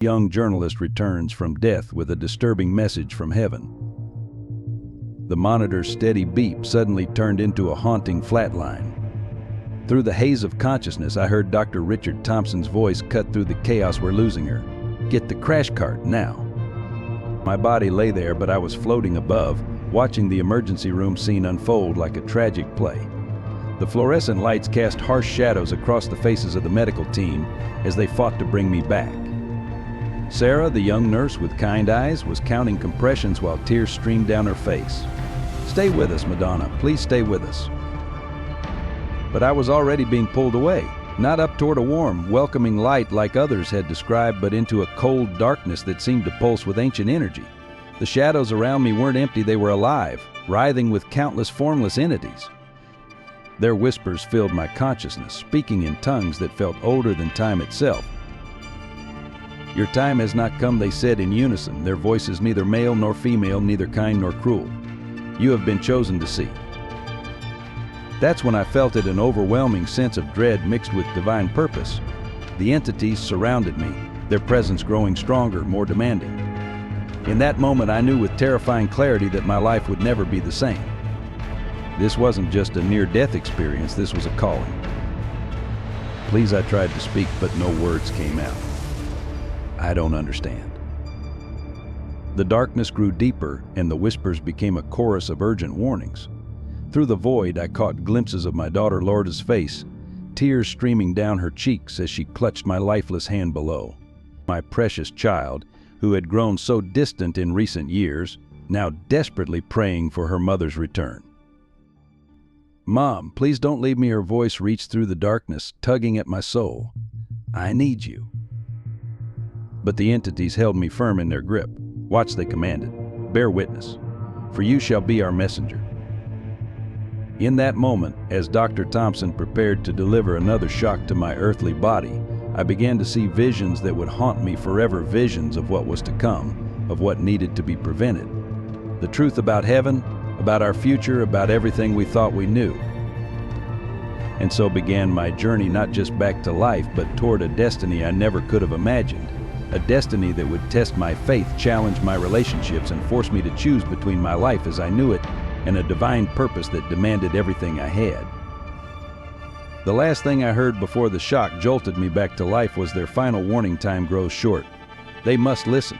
Young journalist returns from death with a disturbing message from heaven. The monitor's steady beep suddenly turned into a haunting flatline. Through the haze of consciousness, I heard Dr. Richard Thompson's voice cut through the chaos. "We're losing her. Get the crash cart now." My body lay there, but I was floating above, watching the emergency room scene unfold like a tragic play. The fluorescent lights cast harsh shadows across the faces of the medical team as they fought to bring me back. Sarah, the young nurse with kind eyes, was counting compressions while tears streamed down her face. "Stay with us, Madonna. Please stay with us." But I was already being pulled away, not up toward a warm, welcoming light like others had described, but into a cold darkness that seemed to pulse with ancient energy. The shadows around me weren't empty, they were alive, writhing with countless formless entities. Their whispers filled my consciousness, speaking in tongues that felt older than time itself. "Your time has not come," they said in unison, their voices neither male nor female, neither kind nor cruel. "You have been chosen to see." That's when I felt it, an overwhelming sense of dread mixed with divine purpose. The entities surrounded me, their presence growing stronger, more demanding. In that moment, I knew with terrifying clarity that my life would never be the same. This wasn't just a near-death experience, this was a calling. "Please," I tried to speak, but no words came out. "I don't understand." The darkness grew deeper, and the whispers became a chorus of urgent warnings. Through the void, I caught glimpses of my daughter Lourdes' face, tears streaming down her cheeks as she clutched my lifeless hand below. My precious child, who had grown so distant in recent years, now desperately praying for her mother's return. "Mom, please don't leave me," her voice reached through the darkness, tugging at my soul. "I need you." But the entities held me firm in their grip. "Watch," they commanded. "Bear witness, for you shall be our messenger." In that moment, as Dr. Thompson prepared to deliver another shock to my earthly body, I began to see visions that would haunt me forever, visions of what was to come, of what needed to be prevented. The truth about heaven, about our future, about everything we thought we knew. And so began my journey, not just back to life, but toward a destiny I never could have imagined. A destiny that would test my faith, challenge my relationships, and force me to choose between my life as I knew it and a divine purpose that demanded everything I had. The last thing I heard before the shock jolted me back to life was their final warning: "Time grows short. They must listen."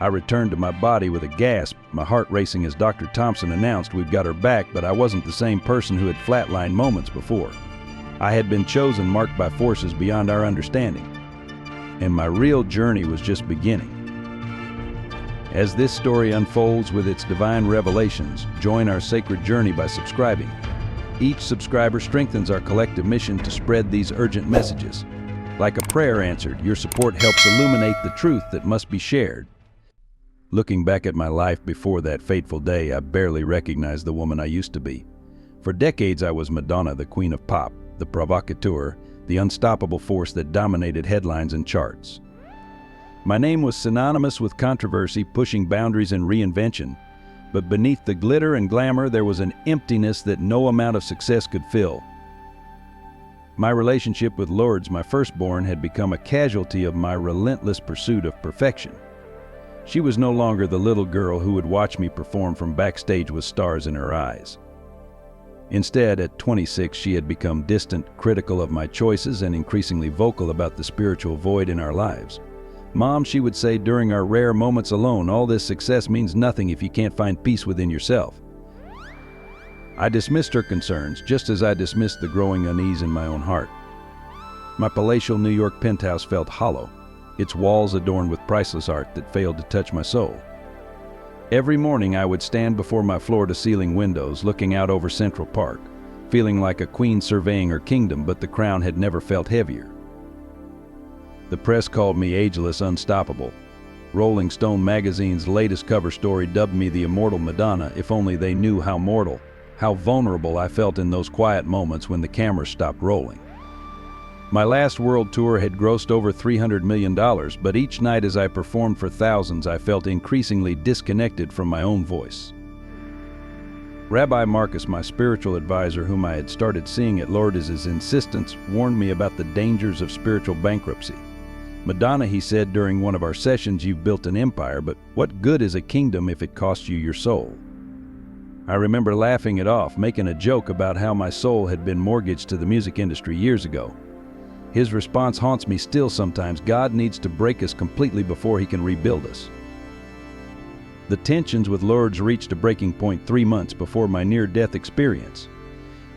I returned to my body with a gasp, my heart racing as Dr. Thompson announced, "We've got her back," but I wasn't the same person who had flatlined moments before. I had been chosen, marked by forces beyond our understanding. And my real journey was just beginning. As this story unfolds with its divine revelations, join our sacred journey by subscribing. Each subscriber strengthens our collective mission to spread these urgent messages. Like a prayer answered, your support helps illuminate the truth that must be shared. Looking back at my life before that fateful day, I barely recognized the woman I used to be. For decades I was Madonna, the queen of pop, the provocateur, the unstoppable force that dominated headlines and charts. My name was synonymous with controversy, pushing boundaries and reinvention, but beneath the glitter and glamour there was an emptiness that no amount of success could fill. My relationship with Lourdes, my firstborn, had become a casualty of my relentless pursuit of perfection. She was no longer the little girl who would watch me perform from backstage with stars in her eyes. Instead, at 26, she had become distant, critical of my choices, and increasingly vocal about the spiritual void in our lives. "Mom," she would say during our rare moments alone, "all this success means nothing if you can't find peace within yourself." I dismissed her concerns, just as I dismissed the growing unease in my own heart. My palatial New York penthouse felt hollow, its walls adorned with priceless art that failed to touch my soul. Every morning I would stand before my floor-to-ceiling windows, looking out over Central Park, feeling like a queen surveying her kingdom, but the crown had never felt heavier. The press called me ageless, unstoppable. Rolling Stone magazine's latest cover story dubbed me the immortal Madonna. If only they knew how mortal, how vulnerable I felt in those quiet moments when the cameras stopped rolling. My last world tour had grossed over $300 million, but each night as I performed for thousands, I felt increasingly disconnected from my own voice. Rabbi Marcus, my spiritual advisor, whom I had started seeing at Lourdes' insistence, warned me about the dangers of spiritual bankruptcy. Madonna, he said during one of our sessions, you've built an empire, but what good is a kingdom if it costs you your soul? I remember laughing it off, making a joke about how my soul had been mortgaged to the music industry years ago. His response haunts me still sometimes. God needs to break us completely before he can rebuild us. The tensions with Lourdes reached a breaking point 3 months before my near-death experience.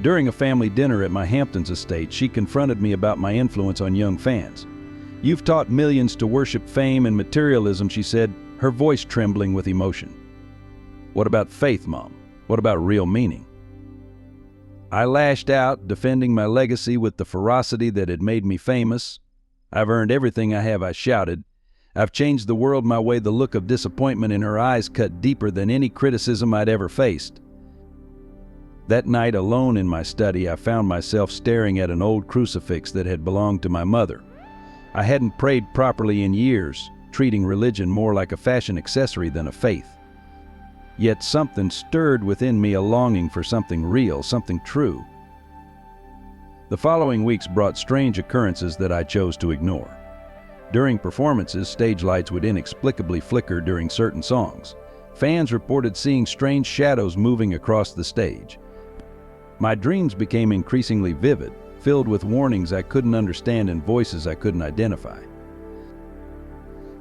During a family dinner at my Hamptons estate, she confronted me about my influence on young fans. You've taught millions to worship fame and materialism, she said, her voice trembling with emotion. What about faith, Mom? What about real meaning? I lashed out, defending my legacy with the ferocity that had made me famous. I've earned everything I have, I shouted. I've changed the world my way. The look of disappointment in her eyes cut deeper than any criticism I'd ever faced. That night, alone in my study, I found myself staring at an old crucifix that had belonged to my mother. I hadn't prayed properly in years, treating religion more like a fashion accessory than a faith. Yet something stirred within me, a longing for something real, something true. The following weeks brought strange occurrences that I chose to ignore. During performances, stage lights would inexplicably flicker during certain songs. Fans reported seeing strange shadows moving across the stage. My dreams became increasingly vivid, filled with warnings I couldn't understand and voices I couldn't identify.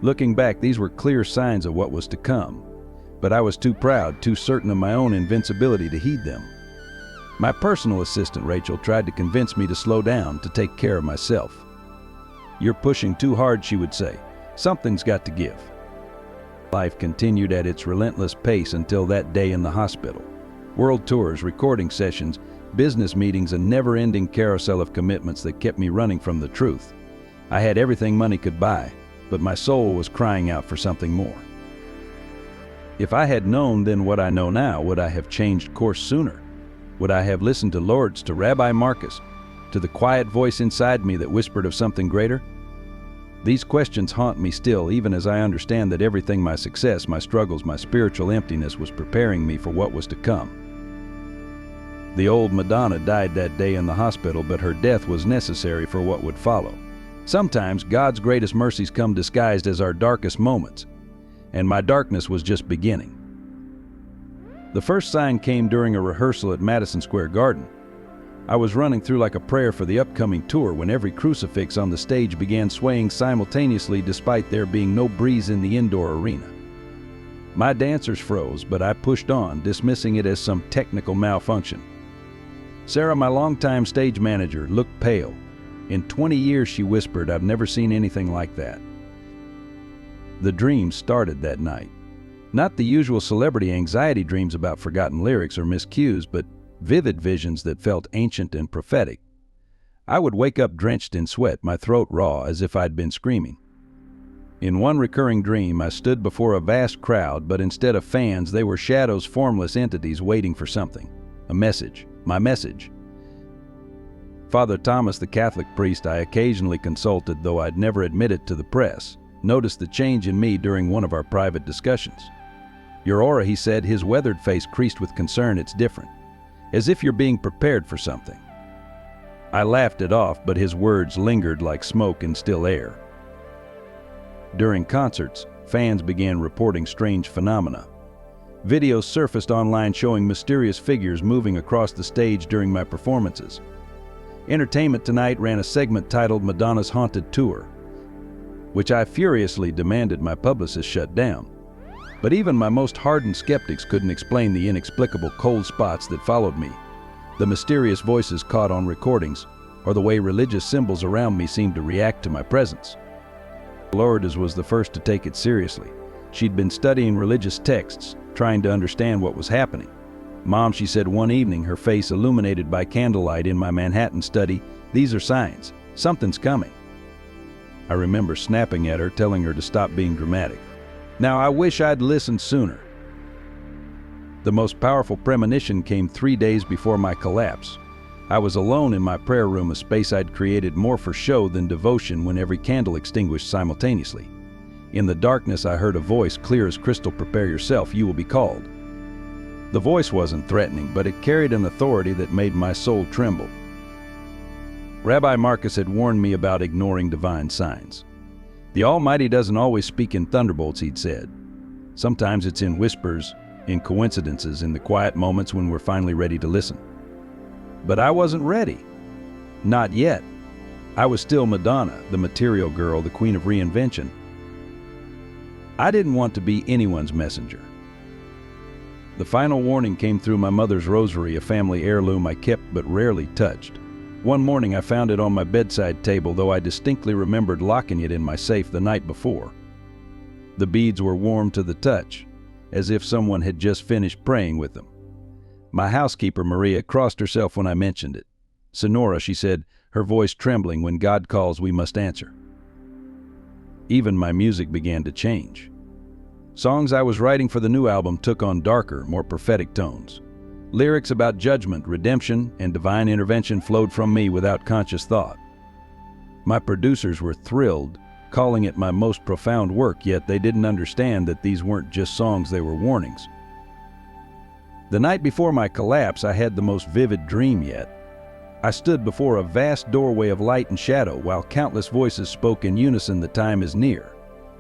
Looking back, these were clear signs of what was to come, but I was too proud, too certain of my own invincibility to heed them. My personal assistant, Rachel, tried to convince me to slow down, to take care of myself. You're pushing too hard, she would say. Something's got to give. Life continued at its relentless pace until that day in the hospital. World tours, recording sessions, business meetings, a never-ending carousel of commitments that kept me running from the truth. I had everything money could buy, but my soul was crying out for something more. If I had known then what I know now, would I have changed course sooner? Would I have listened to Lourdes, to Rabbi Marcus, to the quiet voice inside me that whispered of something greater? These questions haunt me still, even as I understand that everything, my success, my struggles, my spiritual emptiness, was preparing me for what was to come. The old Madonna died that day in the hospital, but her death was necessary for what would follow. Sometimes God's greatest mercies come disguised as our darkest moments, and my darkness was just beginning. The first sign came during a rehearsal at Madison Square Garden. I was running through like a prayer for the upcoming tour when every crucifix on the stage began swaying simultaneously despite there being no breeze in the indoor arena. My dancers froze, but I pushed on, dismissing it as some technical malfunction. Sarah, my longtime stage manager, looked pale. In 20 years, she whispered, I've never seen anything like that. The dreams started that night. Not the usual celebrity anxiety dreams about forgotten lyrics or miscues, but vivid visions that felt ancient and prophetic. I would wake up drenched in sweat, my throat raw as if I'd been screaming. In one recurring dream, I stood before a vast crowd, but instead of fans, they were shadows, formless entities waiting for something. A message. My message. Father Thomas, the Catholic priest I occasionally consulted, though I'd never admit it to the press, noticed the change in me during one of our private discussions. Your aura, he said, his weathered face creased with concern, it's different. As if you're being prepared for something. I laughed it off, but his words lingered like smoke in still air. During concerts, fans began reporting strange phenomena. Videos surfaced online showing mysterious figures moving across the stage during my performances. Entertainment Tonight ran a segment titled Madonna's Haunted Tour, which I furiously demanded my publicist shut down. But even my most hardened skeptics couldn't explain the inexplicable cold spots that followed me, the mysterious voices caught on recordings, or the way religious symbols around me seemed to react to my presence. Lourdes was the first to take it seriously. She'd been studying religious texts, trying to understand what was happening. Mom, she said one evening, her face illuminated by candlelight in my Manhattan study, these are signs. Something's coming. I remember snapping at her, telling her to stop being dramatic. Now, I wish I'd listened sooner. The most powerful premonition came 3 days before my collapse. I was alone in my prayer room, a space I'd created more for show than devotion, when every candle extinguished simultaneously. In the darkness, I heard a voice clear as crystal, prepare yourself, you will be called. The voice wasn't threatening, but it carried an authority that made my soul tremble. Rabbi Marcus had warned me about ignoring divine signs. The Almighty doesn't always speak in thunderbolts, he'd said. Sometimes it's in whispers, in coincidences, in the quiet moments when we're finally ready to listen. But I wasn't ready. Not yet. I was still Madonna, the material girl, the queen of reinvention. I didn't want to be anyone's messenger. The final warning came through my mother's rosary, a family heirloom I kept but rarely touched. One morning I found it on my bedside table, though I distinctly remembered locking it in my safe the night before. The beads were warm to the touch, as if someone had just finished praying with them. My housekeeper, Maria, crossed herself when I mentioned it. "Sonora," she said, her voice trembling, "when God calls, we must answer." Even my music began to change. Songs I was writing for the new album took on darker, more prophetic tones. Lyrics about judgment, redemption, and divine intervention flowed from me without conscious thought. My producers were thrilled, calling it my most profound work, yet they didn't understand that these weren't just songs, they were warnings. The night before my collapse, I had the most vivid dream yet. I stood before a vast doorway of light and shadow while countless voices spoke in unison, "The time is near.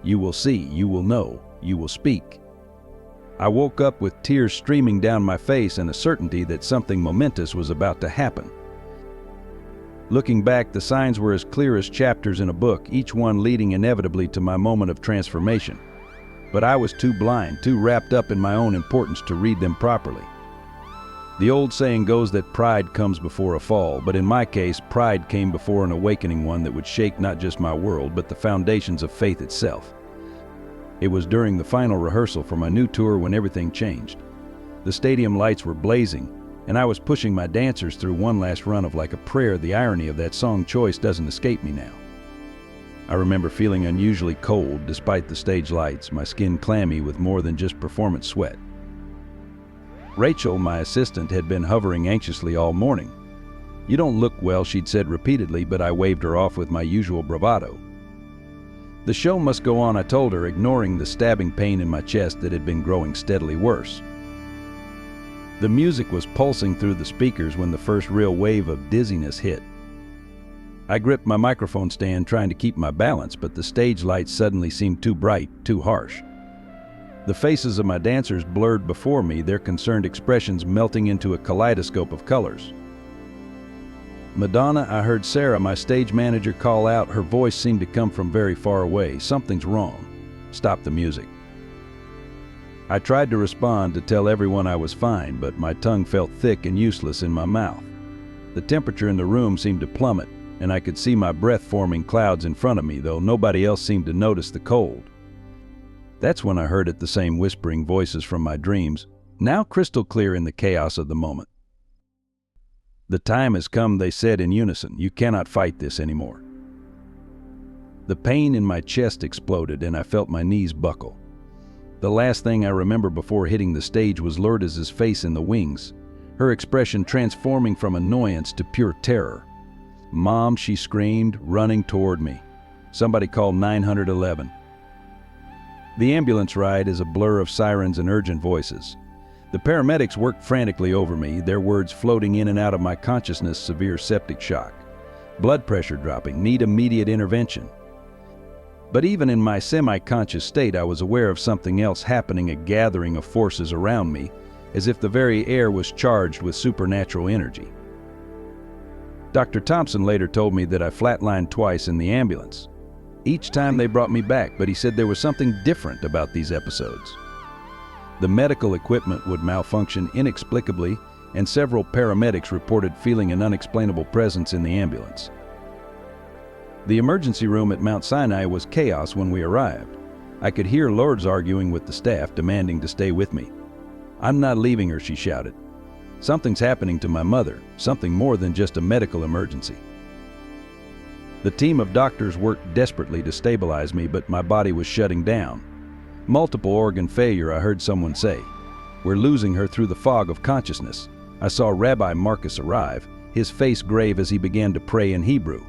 You will see, you will know, you will speak." I woke up with tears streaming down my face and a certainty that something momentous was about to happen. Looking back, the signs were as clear as chapters in a book, each one leading inevitably to my moment of transformation. But I was too blind, too wrapped up in my own importance to read them properly. The old saying goes that pride comes before a fall, but in my case, pride came before an awakening, one that would shake not just my world, but the foundations of faith itself. It was during the final rehearsal for my new tour when everything changed. The stadium lights were blazing, and I was pushing my dancers through one last run of Like a Prayer. The irony of that song choice doesn't escape me now. I remember feeling unusually cold despite the stage lights, my skin clammy with more than just performance sweat. Rachel, my assistant, had been hovering anxiously all morning. "You don't look well," she'd said repeatedly, but I waved her off with my usual bravado. The show must go on, I told her, ignoring the stabbing pain in my chest that had been growing steadily worse. The music was pulsing through the speakers when the first real wave of dizziness hit. I gripped my microphone stand, trying to keep my balance, but the stage lights suddenly seemed too bright, too harsh. The faces of my dancers blurred before me, their concerned expressions melting into a kaleidoscope of colors. "Madonna," I heard Sarah, my stage manager, call out. Her voice seemed to come from very far away. "Something's wrong. Stop the music." I tried to respond, to tell everyone I was fine, but my tongue felt thick and useless in my mouth. The temperature in the room seemed to plummet, and I could see my breath forming clouds in front of me, though nobody else seemed to notice the cold. That's when I heard it, the same whispering voices from my dreams, now crystal clear in the chaos of the moment. "The time has come," they said in unison. "You cannot fight this anymore." The pain in my chest exploded, and I felt my knees buckle. The last thing I remember before hitting the stage was Lourdes's face in the wings, her expression transforming from annoyance to pure terror. "Mom," she screamed, running toward me. "Somebody call 911. The ambulance ride is a blur of sirens and urgent voices. The paramedics worked frantically over me, their words floating in and out of my consciousness. "Severe septic shock. Blood pressure dropping. Need immediate intervention." But even in my semi-conscious state, I was aware of something else happening, a gathering of forces around me, as if the very air was charged with supernatural energy. Dr. Thompson later told me that I flatlined twice in the ambulance. Each time they brought me back, but he said there was something different about these episodes. The medical equipment would malfunction inexplicably, and several paramedics reported feeling an unexplainable presence in the ambulance. The emergency room at Mount Sinai was chaos when we arrived. I could hear Lourdes arguing with the staff, demanding to stay with me. "I'm not leaving her," she shouted. "Something's happening to my mother, something more than just a medical emergency." The team of doctors worked desperately to stabilize me, but my body was shutting down. "Multiple organ failure," I heard someone say. "We're losing her through the fog of consciousness." I saw Rabbi Marcus arrive, his face grave as he began to pray in Hebrew.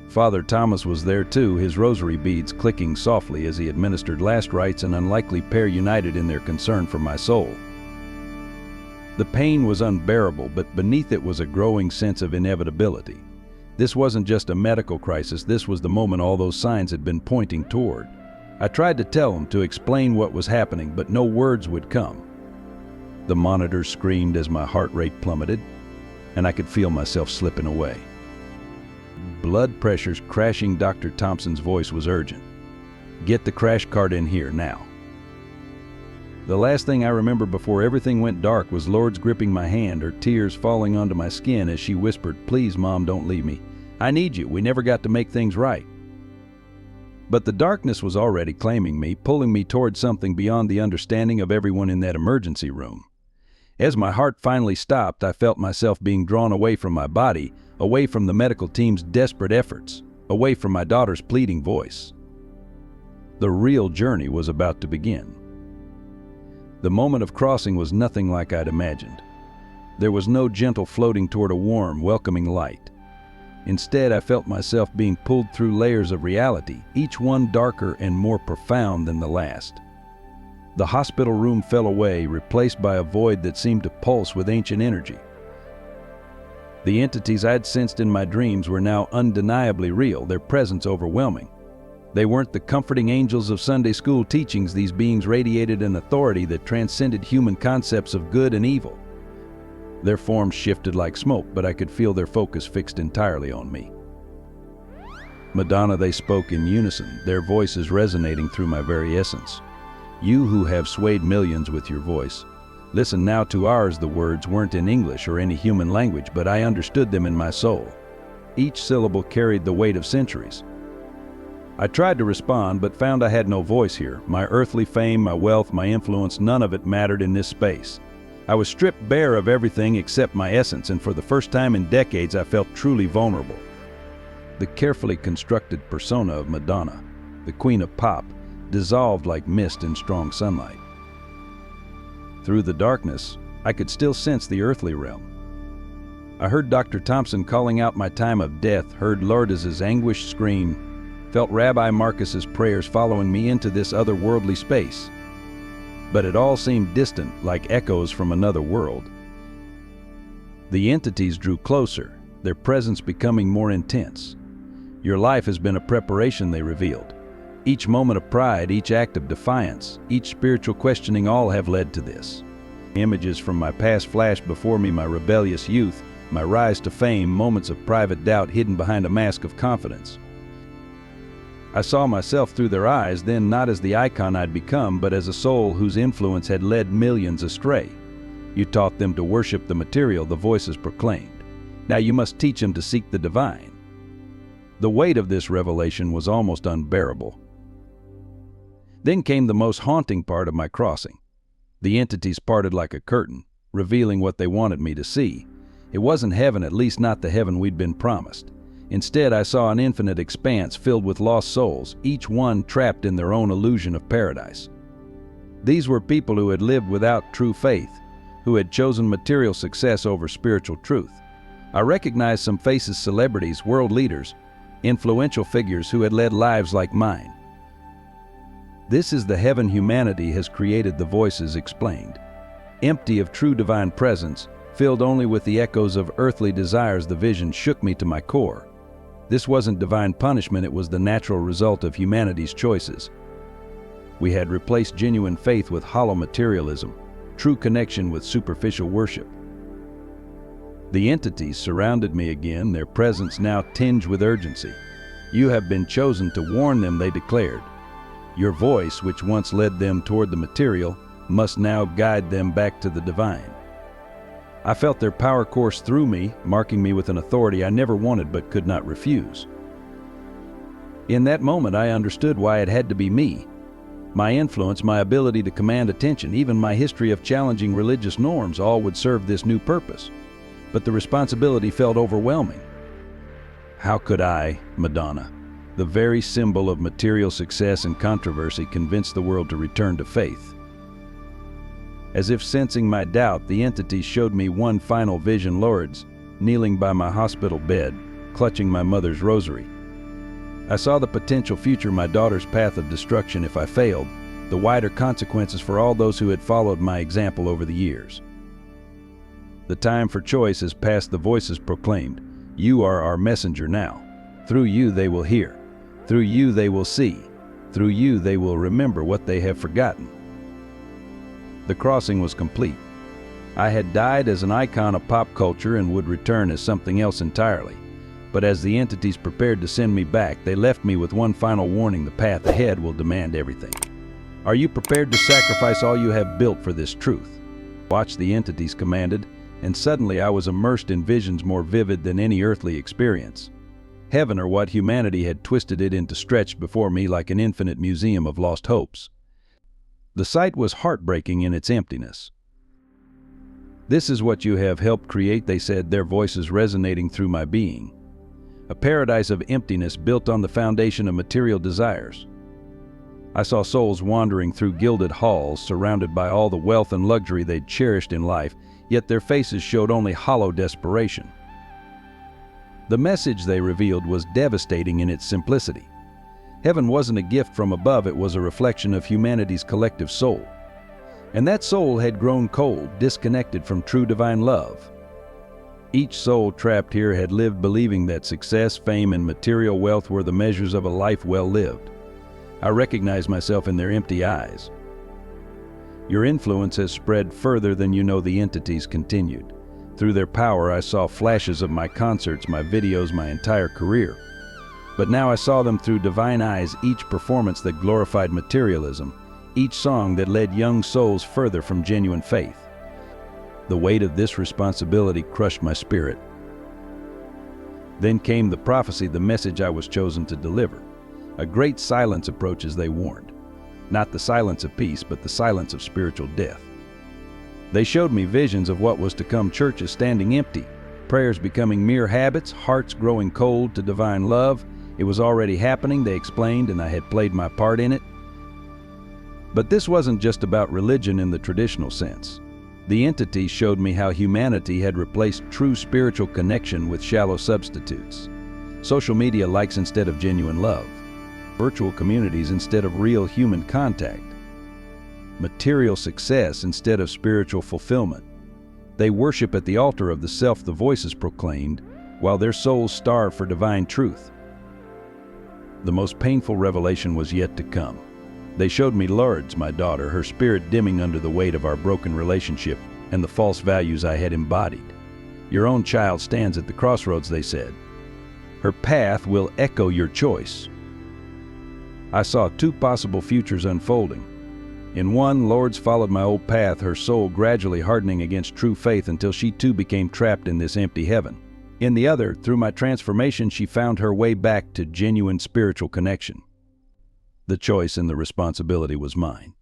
Father Thomas was there too, his rosary beads clicking softly as he administered last rites, an unlikely pair united in their concern for my soul. The pain was unbearable, but beneath it was a growing sense of inevitability. This wasn't just a medical crisis, this was the moment all those signs had been pointing toward. I tried to tell them, to explain what was happening, but no words would come. The monitor screamed as my heart rate plummeted, and I could feel myself slipping away. Blood pressure's crashing. Dr. Thompson's voice was urgent. "Get the crash cart in here now." The last thing I remember before everything went dark was Lourdes gripping my hand, her tears falling onto my skin as she whispered, "Please, Mom, don't leave me. I need you. We never got to make things right." But the darkness was already claiming me, pulling me toward something beyond the understanding of everyone in that emergency room. As my heart finally stopped, I felt myself being drawn away from my body, away from the medical team's desperate efforts, away from my daughter's pleading voice. The real journey was about to begin. The moment of crossing was nothing like I'd imagined. There was no gentle floating toward a warm, welcoming light. Instead, I felt myself being pulled through layers of reality, each one darker and more profound than the last. The hospital room fell away, replaced by a void that seemed to pulse with ancient energy. The entities I'd sensed in my dreams were now undeniably real, their presence overwhelming. They weren't the comforting angels of Sunday school teachings. These beings radiated an authority that transcended human concepts of good and evil. Their forms shifted like smoke, but I could feel their focus fixed entirely on me. "Madonna," they spoke in unison, their voices resonating through my very essence. "You who have swayed millions with your voice, listen now to ours." The words weren't in English or any human language, but I understood them in my soul. Each syllable carried the weight of centuries. I tried to respond, but found I had no voice here. My earthly fame, my wealth, my influence, none of it mattered in this space. I was stripped bare of everything except my essence, and for the first time in decades I felt truly vulnerable. The carefully constructed persona of Madonna, the Queen of Pop, dissolved like mist in strong sunlight. Through the darkness, I could still sense the earthly realm. I heard Dr. Thompson calling out my time of death, heard Lourdes's anguished scream, felt Rabbi Marcus's prayers following me into this otherworldly space. But it all seemed distant, like echoes from another world. The entities drew closer, their presence becoming more intense. "Your life has been a preparation," they revealed. "Each moment of pride, each act of defiance, each spiritual questioning, all have led to this." Images from my past flashed before me, my rebellious youth, my rise to fame, moments of private doubt hidden behind a mask of confidence. I saw myself through their eyes, then not as the icon I'd become, but as a soul whose influence had led millions astray. "You taught them to worship the material," the voices proclaimed. "Now you must teach them to seek the divine." The weight of this revelation was almost unbearable. Then came the most haunting part of my crossing. The entities parted like a curtain, revealing what they wanted me to see. It wasn't heaven, at least not the heaven we'd been promised. Instead, I saw an infinite expanse filled with lost souls, each one trapped in their own illusion of paradise. These were people who had lived without true faith, who had chosen material success over spiritual truth. I recognized some faces, celebrities, world leaders, influential figures who had led lives like mine. "This is the heaven humanity has created," the voices explained. Empty of true divine presence, filled only with the echoes of earthly desires, the vision shook me to my core. This wasn't divine punishment, it was the natural result of humanity's choices. We had replaced genuine faith with hollow materialism, true connection with superficial worship. The entities surrounded me again, their presence now tinged with urgency. "You have been chosen to warn them," they declared. "Your voice, which once led them toward the material, must now guide them back to the divine." I felt their power course through me, marking me with an authority I never wanted but could not refuse. In that moment, I understood why it had to be me. My influence, my ability to command attention, even my history of challenging religious norms, all would serve this new purpose. But the responsibility felt overwhelming. How could I, Madonna, the very symbol of material success and controversy, convince the world to return to faith? As if sensing my doubt, the entities showed me one final vision: Lourdes, kneeling by my hospital bed, clutching my mother's rosary. I saw the potential future, my daughter's path of destruction if I failed, the wider consequences for all those who had followed my example over the years. "The time for choice has passed," the voices proclaimed. You are our messenger now. Through you they will hear. Through you they will see. Through you they will remember what they have forgotten. The crossing was complete. I had died as an icon of pop culture and would return as something else entirely. But as the entities prepared to send me back, they left me with one final warning: the path ahead will demand everything. Are you prepared to sacrifice all you have built for this truth? Watch, the entities commanded, and suddenly I was immersed in visions more vivid than any earthly experience. Heaven, or what humanity had twisted it into, stretched before me like an infinite museum of lost hopes. The sight was heartbreaking in its emptiness. This is what you have helped create, they said, their voices resonating through my being. A paradise of emptiness built on the foundation of material desires. I saw souls wandering through gilded halls, surrounded by all the wealth and luxury they'd cherished in life, yet their faces showed only hollow desperation. The message they revealed was devastating in its simplicity. Heaven wasn't a gift from above, it was a reflection of humanity's collective soul. And that soul had grown cold, disconnected from true divine love. Each soul trapped here had lived believing that success, fame, and material wealth were the measures of a life well lived. I recognized myself in their empty eyes. Your influence has spread further than you know, the entities continued. Through their power, I saw flashes of my concerts, my videos, my entire career. But now I saw them through divine eyes, each performance that glorified materialism, each song that led young souls further from genuine faith. The weight of this responsibility crushed my spirit. Then came the prophecy, the message I was chosen to deliver. A great silence approaches, they warned. Not the silence of peace, but the silence of spiritual death. They showed me visions of what was to come: churches standing empty, prayers becoming mere habits, hearts growing cold to divine love. It was already happening, they explained, and I had played my part in it. But this wasn't just about religion in the traditional sense. The entities showed me how humanity had replaced true spiritual connection with shallow substitutes. Social media likes instead of genuine love. Virtual communities instead of real human contact. Material success instead of spiritual fulfillment. They worship at the altar of the self the voices proclaimed, while their souls starve for divine truth. The most painful revelation was yet to come. They showed me Lourdes, my daughter, her spirit dimming under the weight of our broken relationship and the false values I had embodied. Your own child stands at the crossroads, they said. Her path will echo your choice. I saw two possible futures unfolding. In one, Lourdes followed my old path, her soul gradually hardening against true faith until she too became trapped in this empty heaven. In the other, through my transformation, she found her way back to genuine spiritual connection. The choice and the responsibility was mine.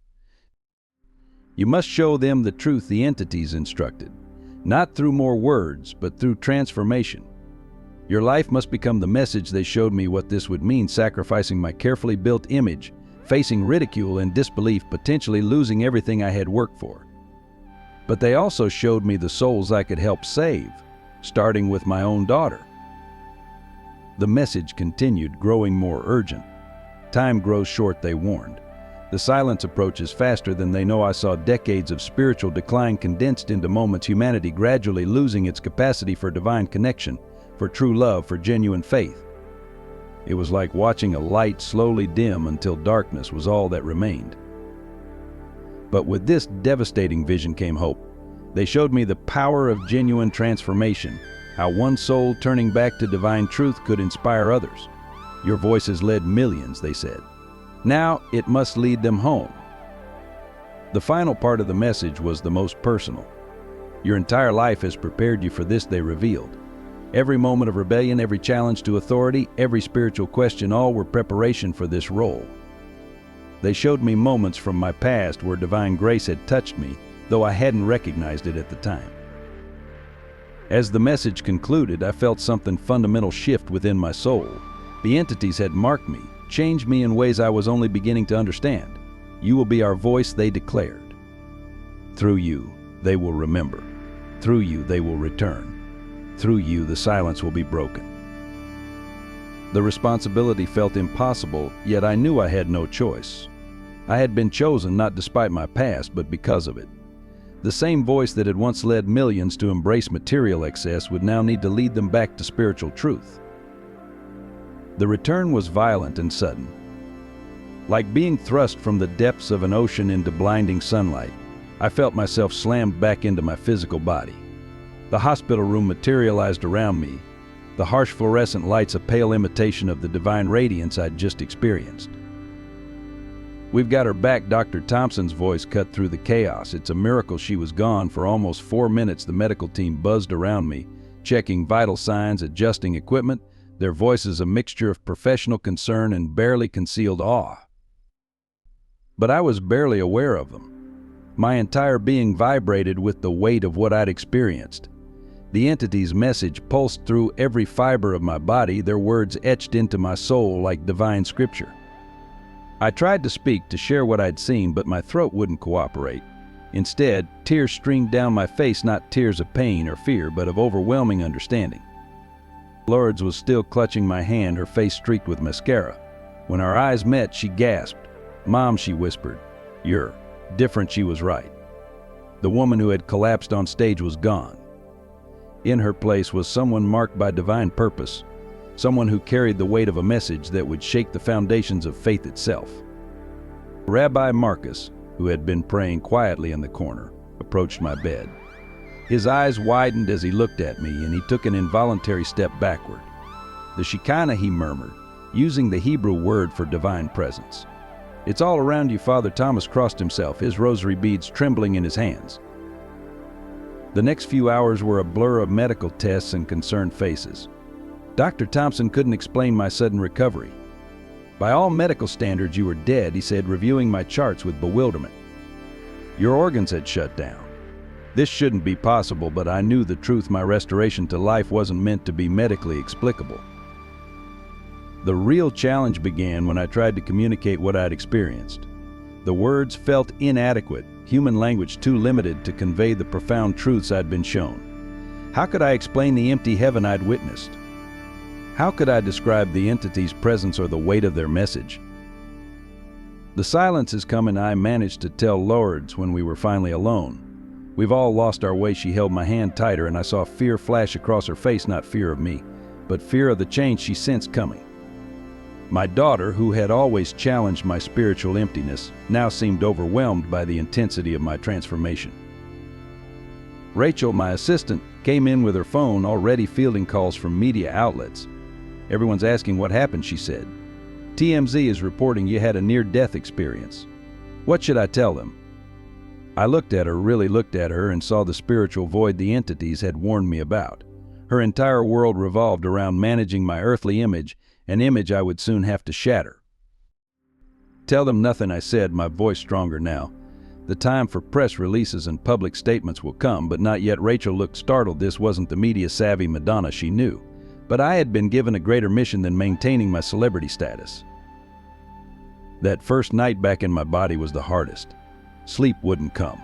You must show them the truth, the entities instructed, not through more words, but through transformation. Your life must become the message. They showed me what this would mean: sacrificing my carefully built image, facing ridicule and disbelief, potentially losing everything I had worked for. But they also showed me the souls I could help save, starting with my own daughter. The message continued, growing more urgent. Time grows short, they warned. The silence approaches faster than they know. I saw decades of spiritual decline condensed into moments, humanity gradually losing its capacity for divine connection, for true love, for genuine faith. It was like watching a light slowly dim until darkness was all that remained. But with this devastating vision came hope. They showed me the power of genuine transformation, how one soul turning back to divine truth could inspire others. Your voice has led millions, they said. Now it must lead them home. The final part of the message was the most personal. Your entire life has prepared you for this, they revealed. Every moment of rebellion, every challenge to authority, every spiritual question, all were preparation for this role. They showed me moments from my past where divine grace had touched me, though I hadn't recognized it at the time. As the message concluded, I felt something fundamental shift within my soul. The entities had marked me, changed me in ways I was only beginning to understand. You will be our voice, they declared. Through you, they will remember. Through you, they will return. Through you, the silence will be broken. The responsibility felt impossible, yet I knew I had no choice. I had been chosen not despite my past, but because of it. The same voice that had once led millions to embrace material excess would now need to lead them back to spiritual truth. The return was violent and sudden. Like being thrust from the depths of an ocean into blinding sunlight, I felt myself slammed back into my physical body. The hospital room materialized around me, the harsh fluorescent lights a pale imitation of the divine radiance I'd just experienced. "We've got her back," Dr. Thompson's voice cut through the chaos. "It's a miracle she was gone." For almost 4 minutes, the medical team buzzed around me, checking vital signs, adjusting equipment, their voices a mixture of professional concern and barely concealed awe. But I was barely aware of them. My entire being vibrated with the weight of what I'd experienced. The entity's message pulsed through every fiber of my body, their words etched into my soul like divine scripture. I tried to speak, to share what I'd seen, but my throat wouldn't cooperate. Instead, tears streamed down my face, not tears of pain or fear, but of overwhelming understanding. Lourdes was still clutching my hand, her face streaked with mascara. When our eyes met, she gasped. "Mom," she whispered. "You're different." She was right. The woman who had collapsed on stage was gone. In her place was someone marked by divine purpose, someone who carried the weight of a message that would shake the foundations of faith itself. Rabbi Marcus, who had been praying quietly in the corner, approached my bed. His eyes widened as he looked at me, and he took an involuntary step backward. "The Shekinah," he murmured, using the Hebrew word for divine presence. "It's all around you." Father Thomas crossed himself, his rosary beads trembling in his hands. The next few hours were a blur of medical tests and concerned faces. Dr. Thompson couldn't explain my sudden recovery. "By all medical standards, you were dead," he said, reviewing my charts with bewilderment. "Your organs had shut down. This shouldn't be possible," but I knew the truth. My restoration to life wasn't meant to be medically explicable. The real challenge began when I tried to communicate what I'd experienced. The words felt inadequate, human language too limited to convey the profound truths I'd been shown. How could I explain the empty heaven I'd witnessed? How could I describe the entity's presence or the weight of their message? The silence has come, and I managed to tell Lourdes when we were finally alone. "We've all lost our way." She held my hand tighter, and I saw fear flash across her face, not fear of me, but fear of the change she sensed coming. My daughter, who had always challenged my spiritual emptiness, now seemed overwhelmed by the intensity of my transformation. Rachel, my assistant, came in with her phone, already fielding calls from media outlets. "Everyone's asking what happened," she said. "TMZ is reporting you had a near-death experience. What should I tell them?" I looked at her, really looked at her, and saw the spiritual void the entities had warned me about. Her entire world revolved around managing my earthly image, an image I would soon have to shatter. "Tell them nothing," I said, my voice stronger now. "The time for press releases and public statements will come, but not yet." Rachel looked startled. This wasn't the media-savvy Madonna she knew, but I had been given a greater mission than maintaining my celebrity status. That first night back in my body was the hardest. Sleep wouldn't come.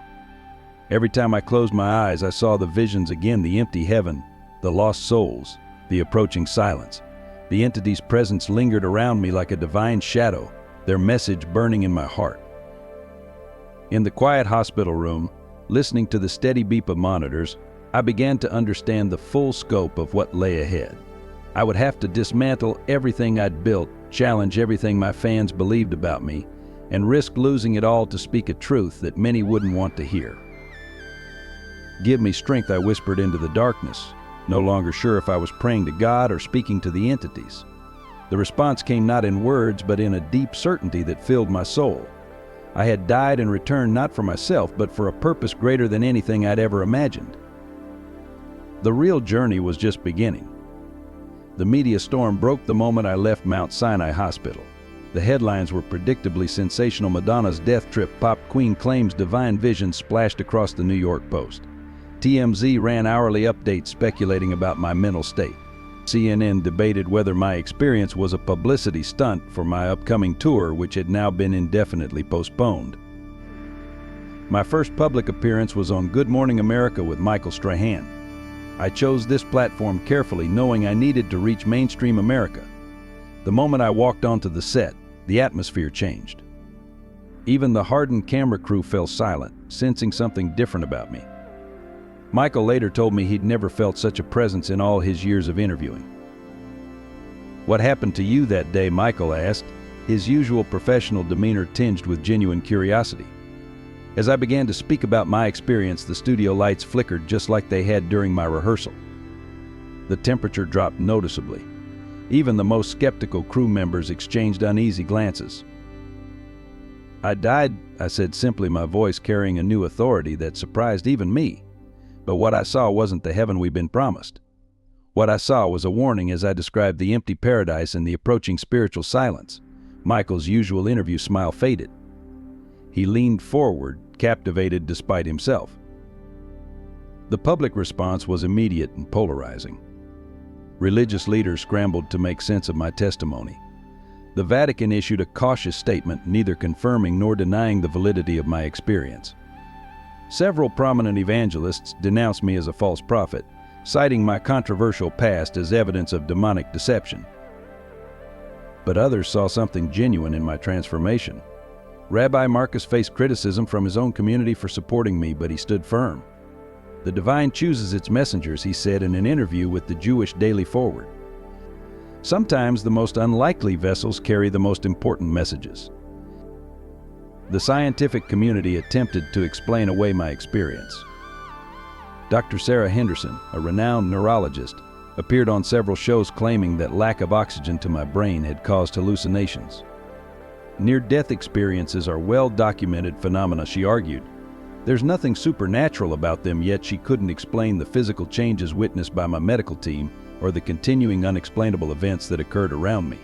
Every time I closed my eyes, I saw the visions again, the empty heaven, the lost souls, the approaching silence. The entity's presence lingered around me like a divine shadow, their message burning in my heart. In the quiet hospital room, listening to the steady beep of monitors, I began to understand the full scope of what lay ahead. I would have to dismantle everything I'd built, challenge everything my fans believed about me, and risk losing it all to speak a truth that many wouldn't want to hear. "Give me strength," I whispered into the darkness, no longer sure if I was praying to God or speaking to the entities. The response came not in words, but in a deep certainty that filled my soul. I had died and returned not for myself, but for a purpose greater than anything I'd ever imagined. The real journey was just beginning. The media storm broke the moment I left Mount Sinai Hospital. The headlines were predictably sensational. "Madonna's death trip popped. Queen claims divine vision," splashed across the New York Post. TMZ ran hourly updates speculating about my mental state. CNN debated whether my experience was a publicity stunt for my upcoming tour, which had now been indefinitely postponed. My first public appearance was on Good Morning America with Michael Strahan. I chose this platform carefully, knowing I needed to reach mainstream America. The moment I walked onto the set, the atmosphere changed. Even the hardened camera crew fell silent, sensing something different about me. Michael later told me he'd never felt such a presence in all his years of interviewing. "What happened to you that day?" Michael asked, his usual professional demeanor tinged with genuine curiosity. As I began to speak about my experience, the studio lights flickered just like they had during my rehearsal. The temperature dropped noticeably. Even the most skeptical crew members exchanged uneasy glances. "I died," I said simply, my voice carrying a new authority that surprised even me. But what I saw wasn't the heaven we've been promised. What I saw was a warning as I described the empty paradise and the approaching spiritual silence. Michael's usual interview smile faded. He leaned forward, captivated despite himself. The public response was immediate and polarizing. Religious leaders scrambled to make sense of my testimony. The Vatican issued a cautious statement, neither confirming nor denying the validity of my experience. Several prominent evangelists denounced me as a false prophet, citing my controversial past as evidence of demonic deception. But others saw something genuine in my transformation. Rabbi Marcus faced criticism from his own community for supporting me, but he stood firm. "The divine chooses its messengers," he said in an interview with the Jewish Daily Forward. "Sometimes the most unlikely vessels carry the most important messages." The scientific community attempted to explain away my experience. Dr. Sarah Henderson, a renowned neurologist, appeared on several shows claiming that lack of oxygen to my brain had caused hallucinations. Near-death experiences are well-documented phenomena, she argued. There's nothing supernatural about them, yet she couldn't explain the physical changes witnessed by my medical team or the continuing unexplainable events that occurred around me.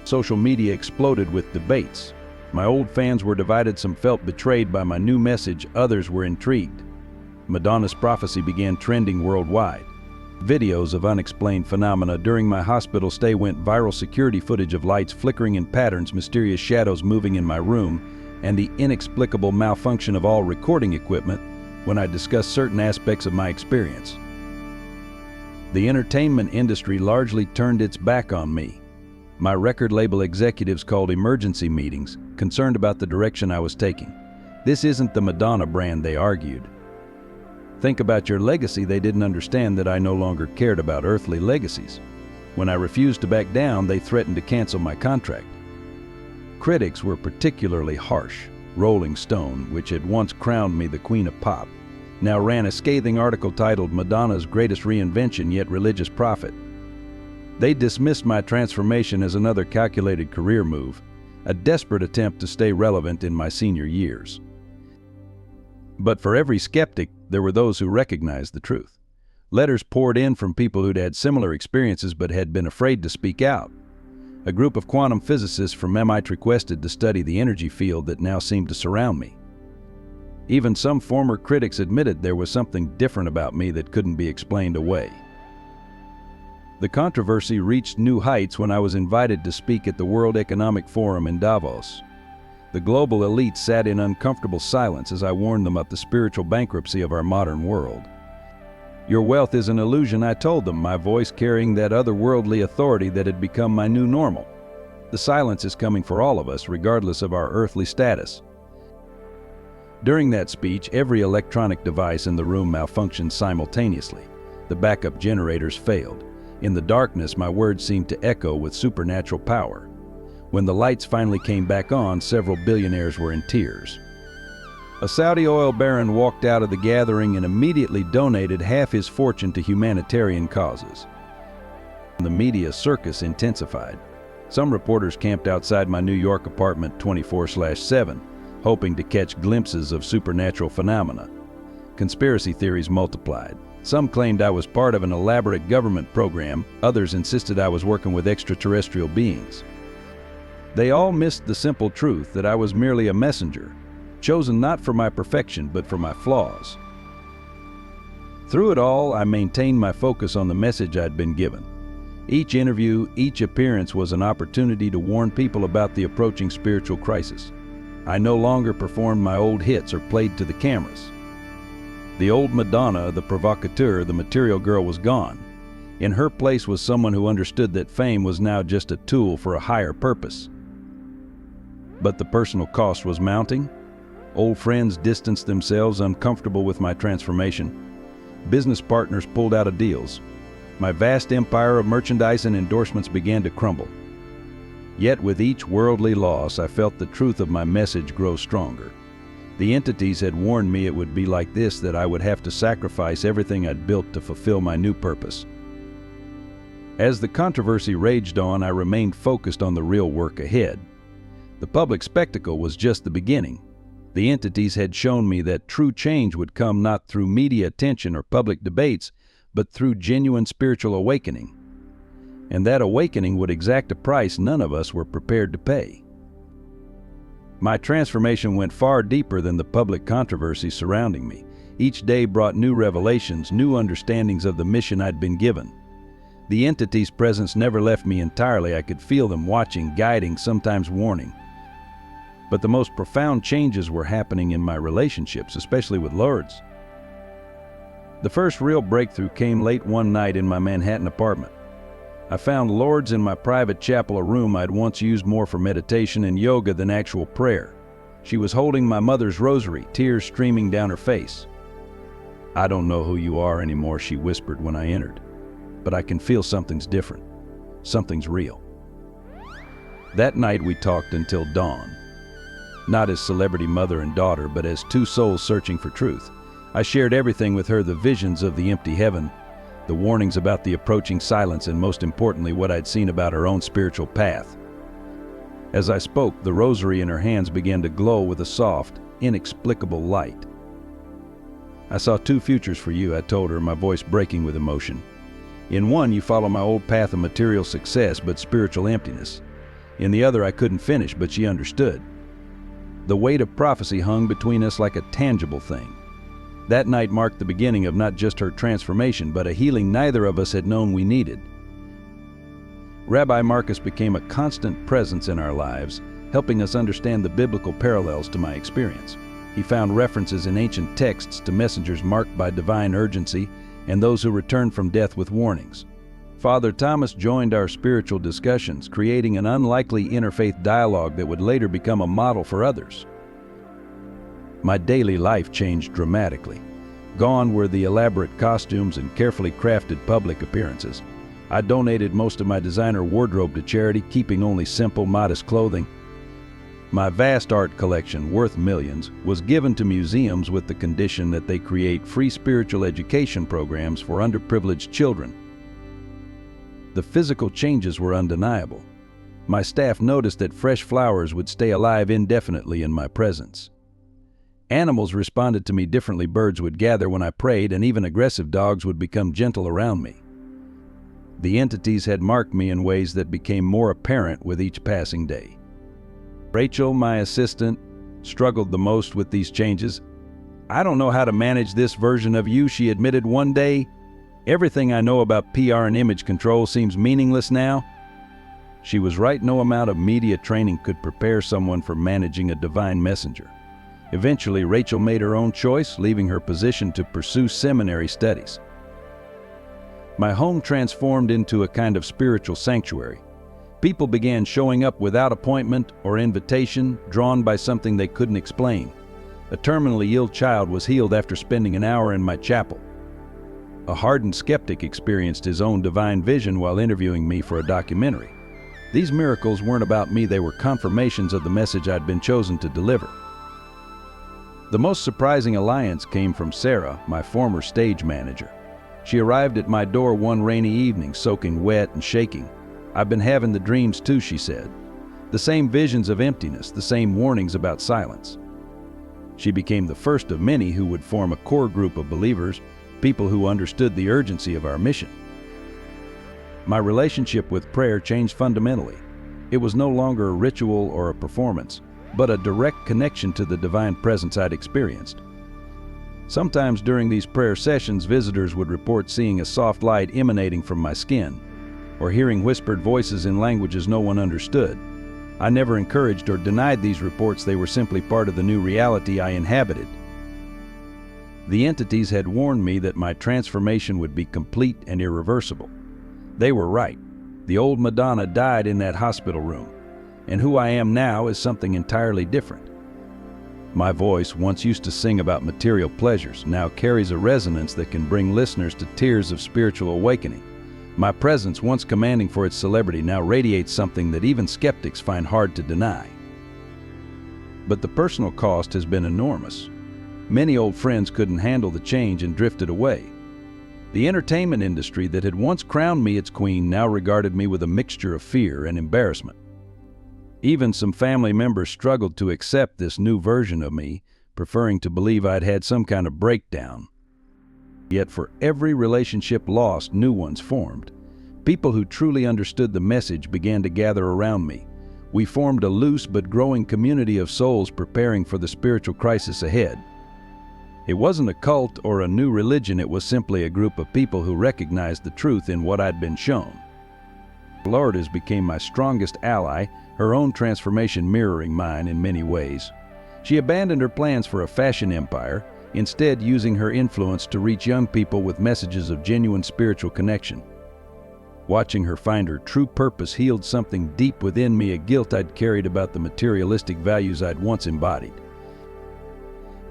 Social media exploded with debates. My old fans were divided. Some felt betrayed by my new message, others were intrigued. Madonna's prophecy began trending worldwide. Videos of unexplained phenomena during my hospital stay went viral. Security footage of lights flickering in patterns, mysterious shadows moving in my room, and the inexplicable malfunction of all recording equipment when I discussed certain aspects of my experience. The entertainment industry largely turned its back on me. My record label executives called emergency meetings, concerned about the direction I was taking. "This isn't the Madonna brand," they argued. "Think about your legacy." They didn't understand that I no longer cared about earthly legacies. When I refused to back down, they threatened to cancel my contract. Critics were particularly harsh. Rolling Stone, which had once crowned me the Queen of Pop, now ran a scathing article titled "Madonna's Greatest Reinvention Yet Religious Prophet." They dismissed my transformation as another calculated career move, a desperate attempt to stay relevant in my senior years. But for every skeptic, there were those who recognized the truth. Letters poured in from people who'd had similar experiences but had been afraid to speak out. A group of quantum physicists from MIT requested to study the energy field that now seemed to surround me. Even some former critics admitted there was something different about me that couldn't be explained away. The controversy reached new heights when I was invited to speak at the World Economic Forum in Davos. The global elite sat in uncomfortable silence as I warned them about the spiritual bankruptcy of our modern world. "Your wealth is an illusion," I told them, my voice carrying that otherworldly authority that had become my new normal. "The silence is coming for all of us, regardless of our earthly status." During that speech, every electronic device in the room malfunctioned simultaneously. The backup generators failed. In the darkness, my words seemed to echo with supernatural power. When the lights finally came back on, several billionaires were in tears. A Saudi oil baron walked out of the gathering and immediately donated half his fortune to humanitarian causes. The media circus intensified. Some reporters camped outside my New York apartment 24/7, hoping to catch glimpses of supernatural phenomena. Conspiracy theories multiplied. Some claimed I was part of an elaborate government program, others insisted I was working with extraterrestrial beings. They all missed the simple truth that I was merely a messenger, chosen not for my perfection but for my flaws. Through it all, I maintained my focus on the message I'd been given. Each interview, each appearance was an opportunity to warn people about the approaching spiritual crisis. I no longer performed my old hits or played to the cameras. The old Madonna, the provocateur, the material girl was gone. In her place was someone who understood that fame was now just a tool for a higher purpose. But the personal cost was mounting. Old friends distanced themselves, uncomfortable with my transformation. Business partners pulled out of deals. My vast empire of merchandise and endorsements began to crumble. Yet with each worldly loss, I felt the truth of my message grow stronger. The entities had warned me it would be like this, that I would have to sacrifice everything I'd built to fulfill my new purpose. As the controversy raged on, I remained focused on the real work ahead. The public spectacle was just the beginning. The entities had shown me that true change would come not through media attention or public debates, but through genuine spiritual awakening. And that awakening would exact a price none of us were prepared to pay. My transformation went far deeper than the public controversy surrounding me. Each day brought new revelations, new understandings of the mission I'd been given. The entity's presence never left me entirely. I could feel them watching, guiding, sometimes warning. But the most profound changes were happening in my relationships, especially with Lourdes. The first real breakthrough came late one night in my Manhattan apartment. I found Lourdes in my private chapel, a room I'd once used more for meditation and yoga than actual prayer. She was holding my mother's rosary, tears streaming down her face. "I don't know who you are anymore," she whispered when I entered. "But I can feel something's different. Something's real." That night we talked until dawn. Not as celebrity mother and daughter, but as two souls searching for truth. I shared everything with her, the visions of the empty heaven, the warnings about the approaching silence, and most importantly, what I'd seen about her own spiritual path. As I spoke, the rosary in her hands began to glow with a soft, inexplicable light. "I saw two futures for you," I told her, my voice breaking with emotion. "In one, you follow my old path of material success but spiritual emptiness. In the other, I couldn't finish, but she understood." The weight of prophecy hung between us like a tangible thing. That night marked the beginning of not just her transformation, but a healing neither of us had known we needed. Rabbi Marcus became a constant presence in our lives, helping us understand the biblical parallels to my experience. He found references in ancient texts to messengers marked by divine urgency and those who returned from death with warnings. Father Thomas joined our spiritual discussions, creating an unlikely interfaith dialogue that would later become a model for others. My daily life changed dramatically. Gone were the elaborate costumes and carefully crafted public appearances. I donated most of my designer wardrobe to charity, keeping only simple, modest clothing. My vast art collection, worth millions, was given to museums with the condition that they create free spiritual education programs for underprivileged children. The physical changes were undeniable. My staff noticed that fresh flowers would stay alive indefinitely in my presence. Animals responded to me differently. Birds would gather when I prayed, and even aggressive dogs would become gentle around me. The entities had marked me in ways that became more apparent with each passing day. Rachel, my assistant, struggled the most with these changes. "I don't know how to manage this version of you," she admitted one day. "Everything I know about PR and image control seems meaningless now." She was right. No amount of media training could prepare someone for managing a divine messenger. Eventually, Rachel made her own choice, leaving her position to pursue seminary studies. My home transformed into a kind of spiritual sanctuary. People began showing up without appointment or invitation, drawn by something they couldn't explain. A terminally ill child was healed after spending an hour in my chapel. A hardened skeptic experienced his own divine vision while interviewing me for a documentary. These miracles weren't about me, they were confirmations of the message I'd been chosen to deliver. The most surprising alliance came from Sarah, my former stage manager. She arrived at my door one rainy evening, soaking wet and shaking. "I've been having the dreams too," she said. "The same visions of emptiness, the same warnings about silence." She became the first of many who would form a core group of believers, people who understood the urgency of our mission. My relationship with prayer changed fundamentally. It was no longer a ritual or a performance, but a direct connection to the divine presence I'd experienced. Sometimes during these prayer sessions, visitors would report seeing a soft light emanating from my skin, or hearing whispered voices in languages no one understood. I never encouraged or denied these reports. They were simply part of the new reality I inhabited. The entities had warned me that my transformation would be complete and irreversible. They were right. The old Madonna died in that hospital room, and who I am now is something entirely different. My voice, once used to sing about material pleasures, now carries a resonance that can bring listeners to tears of spiritual awakening. My presence, once commanding for its celebrity, now radiates something that even skeptics find hard to deny. But the personal cost has been enormous. Many old friends couldn't handle the change and drifted away. The entertainment industry that had once crowned me its queen now regarded me with a mixture of fear and embarrassment. Even some family members struggled to accept this new version of me, preferring to believe I'd had some kind of breakdown. Yet for every relationship lost, new ones formed. People who truly understood the message began to gather around me. We formed a loose but growing community of souls preparing for the spiritual crisis ahead. It wasn't a cult or a new religion, it was simply a group of people who recognized the truth in what I'd been shown. Lourdes became my strongest ally, her own transformation mirroring mine in many ways. She abandoned her plans for a fashion empire, instead using her influence to reach young people with messages of genuine spiritual connection. Watching her find her true purpose healed something deep within me, a guilt I'd carried about the materialistic values I'd once embodied.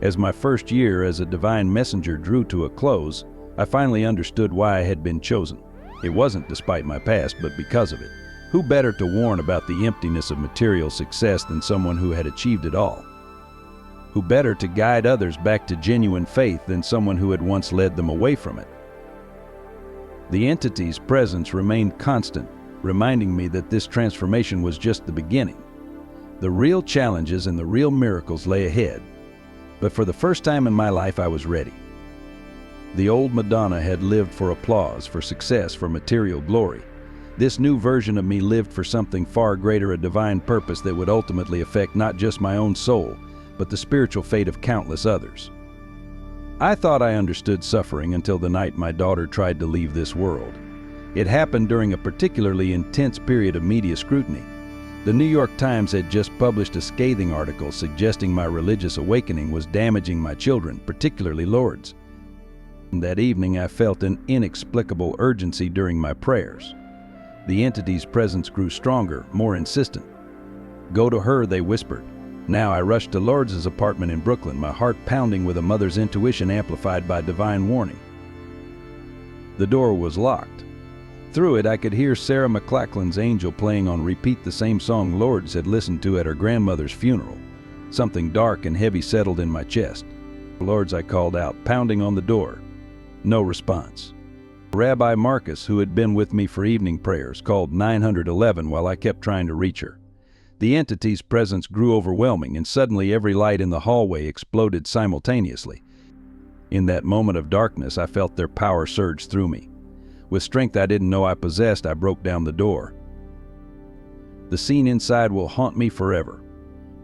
As my first year as a divine messenger drew to a close, I finally understood why I had been chosen. It wasn't despite my past, but because of it. Who better to warn about the emptiness of material success than someone who had achieved it all? Who better to guide others back to genuine faith than someone who had once led them away from it? The entity's presence remained constant, reminding me that this transformation was just the beginning. The real challenges and the real miracles lay ahead. But for the first time in my life, I was ready. The old Madonna had lived for applause, for success, for material glory. This new version of me lived for something far greater, a divine purpose that would ultimately affect not just my own soul, but the spiritual fate of countless others. I thought I understood suffering until the night my daughter tried to leave this world. It happened during a particularly intense period of media scrutiny. The New York Times had just published a scathing article suggesting my religious awakening was damaging my children, particularly Lourdes. That evening, I felt an inexplicable urgency during my prayers. The entity's presence grew stronger, more insistent. "Go to her," they whispered. Now I rushed to Lourdes' apartment in Brooklyn, my heart pounding with a mother's intuition amplified by divine warning. The door was locked. Through it, I could hear Sarah McLachlan's Angel playing on repeat, the same song Lourdes had listened to at her grandmother's funeral. Something dark and heavy settled in my chest. "Lourdes," I called out, pounding on the door. No response. Rabbi Marcus, who had been with me for evening prayers, called 911 while I kept trying to reach her. The entity's presence grew overwhelming, and suddenly every light in the hallway exploded simultaneously. In that moment of darkness, I felt their power surge through me. With strength I didn't know I possessed, I broke down the door. The scene inside will haunt me forever.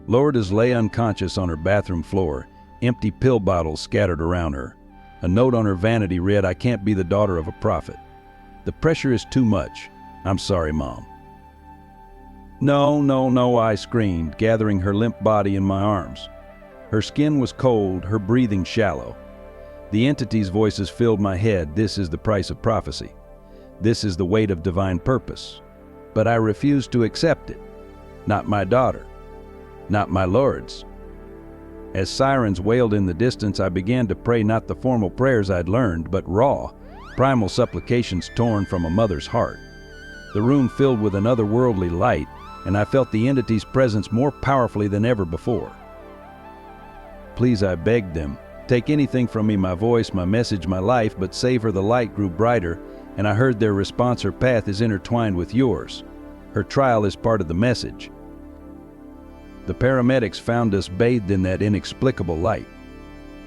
Lourdes lay unconscious on her bathroom floor, empty pill bottles scattered around her. A note on her vanity read, "I can't be the daughter of a prophet. The pressure is too much. I'm sorry, Mom." "No, no, no," I screamed, gathering her limp body in my arms. Her skin was cold, her breathing shallow. The entity's voices filled my head. "This is the price of prophecy. This is the weight of divine purpose." But I refused to accept it. Not my daughter. Not my Lourdes. As sirens wailed in the distance, I began to pray not the formal prayers I'd learned, but raw, primal supplications torn from a mother's heart. The room filled with an otherworldly light, and I felt the entity's presence more powerfully than ever before. "Please," I begged them, "take anything from me, my voice, my message, my life, but save her." The light grew brighter, and I heard their response, "Her path is intertwined with yours. Her trial is part of the message." The paramedics found us bathed in that inexplicable light.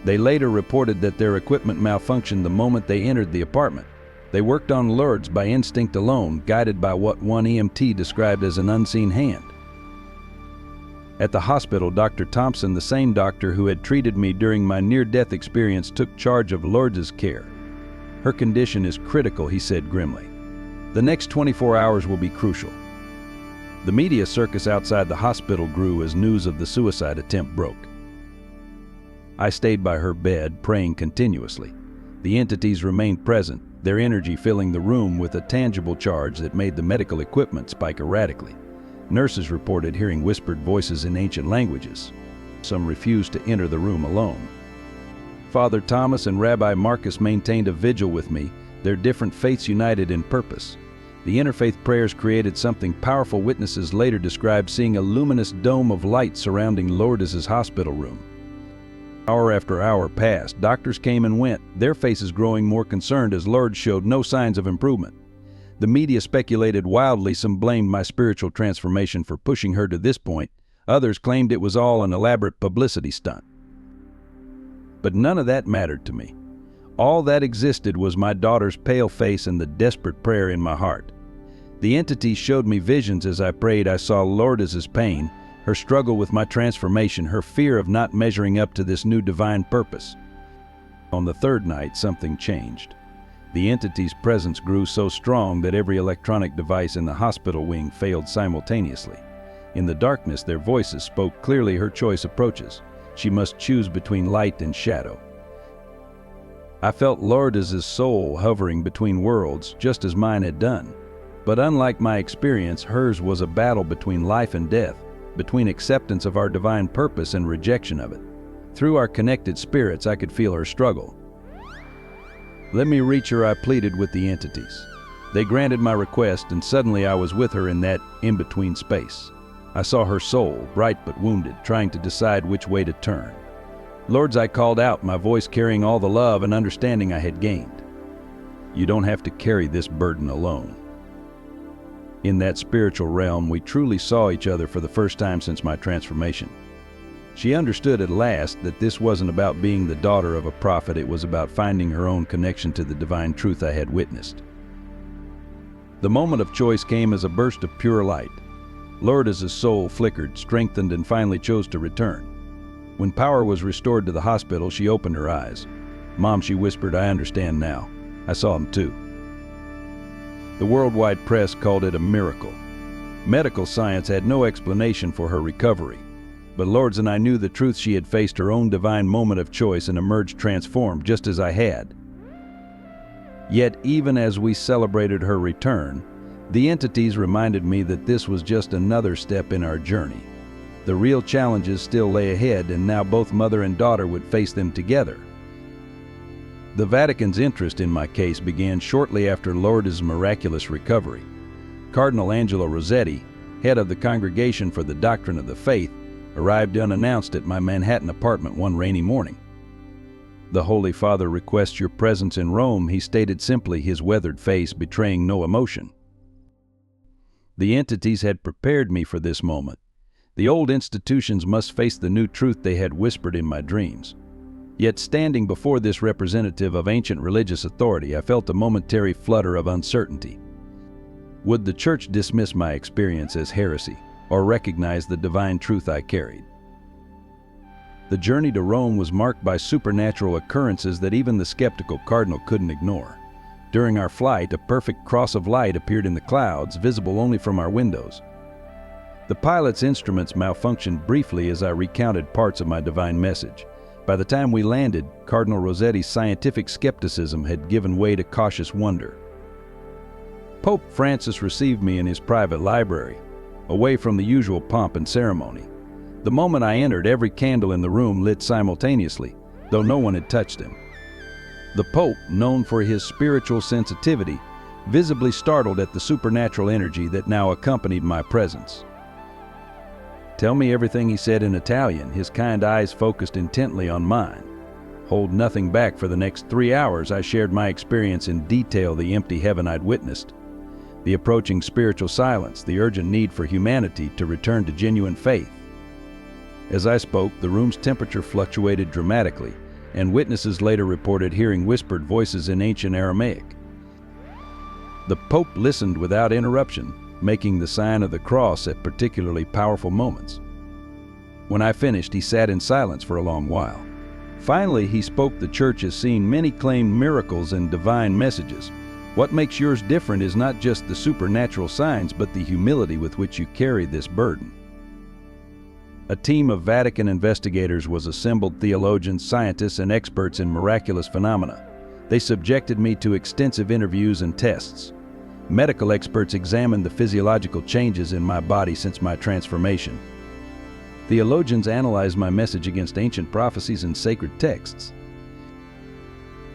They later reported that their equipment malfunctioned the moment they entered the apartment. They worked on Lourdes by instinct alone, guided by what one EMT described as an unseen hand. At the hospital, Dr. Thompson, the same doctor who had treated me during my near-death experience, took charge of Lourdes' care. "Her condition is critical," he said grimly. "The next 24 hours will be crucial." The media circus outside the hospital grew as news of the suicide attempt broke. I stayed by her bed, praying continuously. The entities remained present, their energy filling the room with a tangible charge that made the medical equipment spike erratically. Nurses reported hearing whispered voices in ancient languages. Some refused to enter the room alone. Father Thomas and Rabbi Marcus maintained a vigil with me, their different faiths united in purpose. The interfaith prayers created something powerful. Witnesses later described seeing a luminous dome of light surrounding Lourdes's hospital room. Hour after hour passed. Doctors came and went, their faces growing more concerned as Lourdes showed no signs of improvement. The media speculated wildly. Some blamed my spiritual transformation for pushing her to this point. Others claimed it was all an elaborate publicity stunt. But none of that mattered to me. All that existed was my daughter's pale face and the desperate prayer in my heart. The entities showed me visions as I prayed. I saw Lourdes's pain, her struggle with my transformation, her fear of not measuring up to this new divine purpose. On the third night, something changed. The entity's presence grew so strong that every electronic device in the hospital wing failed simultaneously. In the darkness, their voices spoke clearly her choice approaches. She must choose between light and shadow. I felt Lourdes's soul hovering between worlds, just as mine had done. But unlike my experience, hers was a battle between life and death, between acceptance of our divine purpose and rejection of it. Through our connected spirits, I could feel her struggle. "Let me reach her," I pleaded with the entities. They granted my request, and suddenly I was with her in that in-between space. I saw her soul, bright but wounded, trying to decide which way to turn. "Lourdes," I called out, my voice carrying all the love and understanding I had gained. "You don't have to carry this burden alone." In that spiritual realm, we truly saw each other for the first time since my transformation. She understood at last that this wasn't about being the daughter of a prophet. It was about finding her own connection to the divine truth I had witnessed. The moment of choice came as a burst of pure light. Lourdes's soul flickered, strengthened, and finally chose to return. When power was restored to the hospital, she opened her eyes. "Mom," she whispered, "I understand now. I saw him too." The worldwide press called it a miracle. Medical science had no explanation for her recovery. But Lourdes and I knew the truth. She had faced her own divine moment of choice and emerged transformed, just as I had. Yet, even as we celebrated her return, the entities reminded me that this was just another step in our journey. The real challenges still lay ahead, and now both mother and daughter would face them together. The Vatican's interest in my case began shortly after Lourdes' miraculous recovery. Cardinal Angelo Rossetti, head of the Congregation for the Doctrine of the Faith, arrived unannounced at my Manhattan apartment one rainy morning. "The Holy Father requests your presence in Rome," he stated simply, his weathered face betraying no emotion. The entities had prepared me for this moment. The old institutions must face the new truth they had whispered in my dreams. Yet standing before this representative of ancient religious authority, I felt a momentary flutter of uncertainty. Would the Church dismiss my experience as heresy, or recognize the divine truth I carried? The journey to Rome was marked by supernatural occurrences that even the skeptical cardinal couldn't ignore. During our flight, a perfect cross of light appeared in the clouds, visible only from our windows. The pilot's instruments malfunctioned briefly as I recounted parts of my divine message. By the time we landed, Cardinal Rossetti's scientific skepticism had given way to cautious wonder. Pope Francis received me in his private library, away from the usual pomp and ceremony. The moment I entered, every candle in the room lit simultaneously, though no one had touched him. The Pope, known for his spiritual sensitivity, visibly startled at the supernatural energy that now accompanied my presence. "Tell me everything," he said in Italian, his kind eyes focused intently on mine. Hold nothing back. For the next 3 hours, I shared my experience in detail, the empty heaven I'd witnessed, the approaching spiritual silence, the urgent need for humanity to return to genuine faith. As I spoke, the room's temperature fluctuated dramatically, and witnesses later reported hearing whispered voices in ancient Aramaic. The Pope listened without interruption, making the sign of the cross at particularly powerful moments. When I finished, he sat in silence for a long while. Finally, he spoke. "The Church has seen many claimed miracles and divine messages. What makes yours different is not just the supernatural signs, but the humility with which you carry this burden." A team of Vatican investigators was assembled, theologians, scientists, and experts in miraculous phenomena. They subjected me to extensive interviews and tests. Medical experts examined the physiological changes in my body since my transformation. Theologians analyzed my message against ancient prophecies and sacred texts.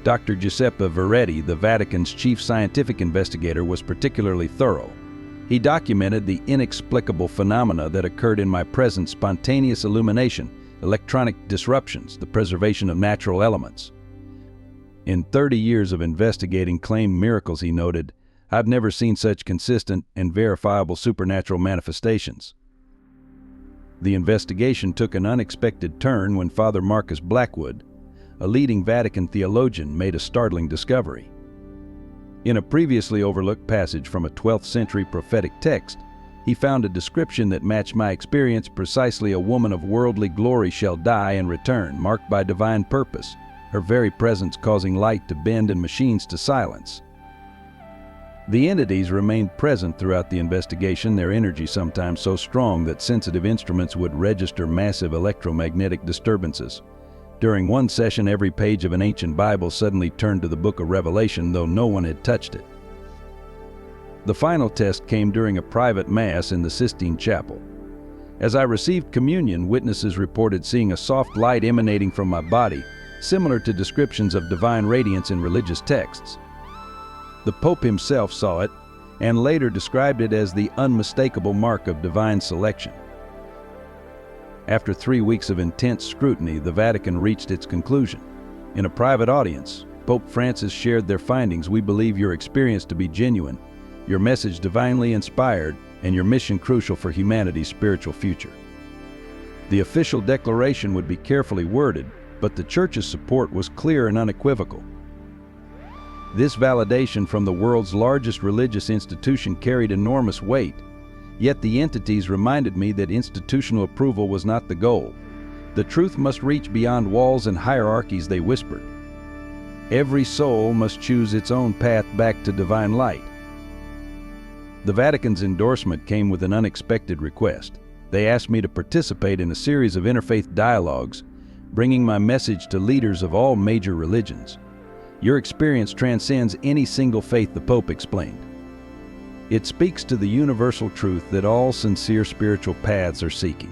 Dr. Giuseppe Veretti, the Vatican's chief scientific investigator, was particularly thorough. He documented the inexplicable phenomena that occurred in my present: spontaneous illumination, electronic disruptions, the preservation of natural elements. In 30 years of investigating claimed miracles, he noted, I've never seen such consistent and verifiable supernatural manifestations. The investigation took an unexpected turn when Father Marcus Blackwood, a leading Vatican theologian, made a startling discovery. In a previously overlooked passage from a 12th century prophetic text, he found a description that matched my experience precisely. A woman of worldly glory shall die and return, marked by divine purpose, her very presence causing light to bend and machines to silence. The entities remained present throughout the investigation, their energy sometimes so strong that sensitive instruments would register massive electromagnetic disturbances. During one session, every page of an ancient Bible suddenly turned to the book of Revelation, though no one had touched it. The final test came during a private mass in the Sistine Chapel. As I received communion, witnesses reported seeing a soft light emanating from my body, similar to descriptions of divine radiance in religious texts. The Pope himself saw it and later described it as the unmistakable mark of divine selection. After 3 weeks of intense scrutiny, the Vatican reached its conclusion. In a private audience, Pope Francis shared their findings. We believe your experience to be genuine, your message divinely inspired, and your mission crucial for humanity's spiritual future. The official declaration would be carefully worded, but the Church's support was clear and unequivocal. This validation from the world's largest religious institution carried enormous weight, yet the entities reminded me that institutional approval was not the goal. The truth must reach beyond walls and hierarchies, they whispered. Every soul must choose its own path back to divine light. The Vatican's endorsement came with an unexpected request. They asked me to participate in a series of interfaith dialogues, bringing my message to leaders of all major religions. Your experience transcends any single faith, the Pope explained. It speaks to the universal truth that all sincere spiritual paths are seeking.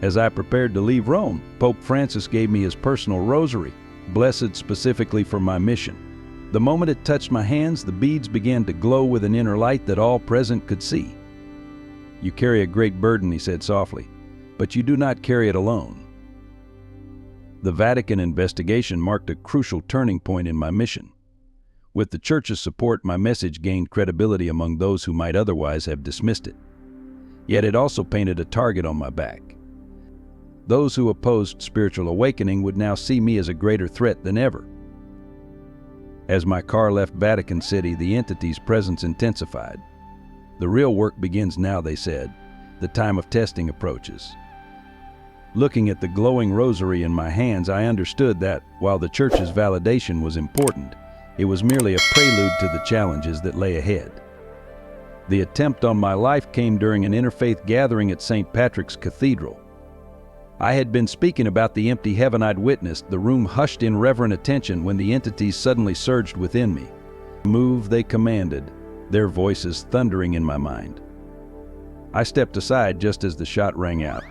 As I prepared to leave Rome, Pope Francis gave me his personal rosary, blessed specifically for my mission. The moment it touched my hands, the beads began to glow with an inner light that all present could see. You carry a great burden, he said softly, but you do not carry it alone. The Vatican investigation marked a crucial turning point in my mission. With the Church's support, my message gained credibility among those who might otherwise have dismissed it. Yet it also painted a target on my back. Those who opposed spiritual awakening would now see me as a greater threat than ever. As my car left Vatican City, the entity's presence intensified. The real work begins now, they said. The time of testing approaches. Looking at the glowing rosary in my hands, I understood that, while the Church's validation was important, it was merely a prelude to the challenges that lay ahead. The attempt on my life came during an interfaith gathering at St. Patrick's Cathedral. I had been speaking about the empty heaven I'd witnessed, the room hushed in reverent attention when the entities suddenly surged within me. Move, they commanded, their voices thundering in my mind. I stepped aside just as the shot rang out.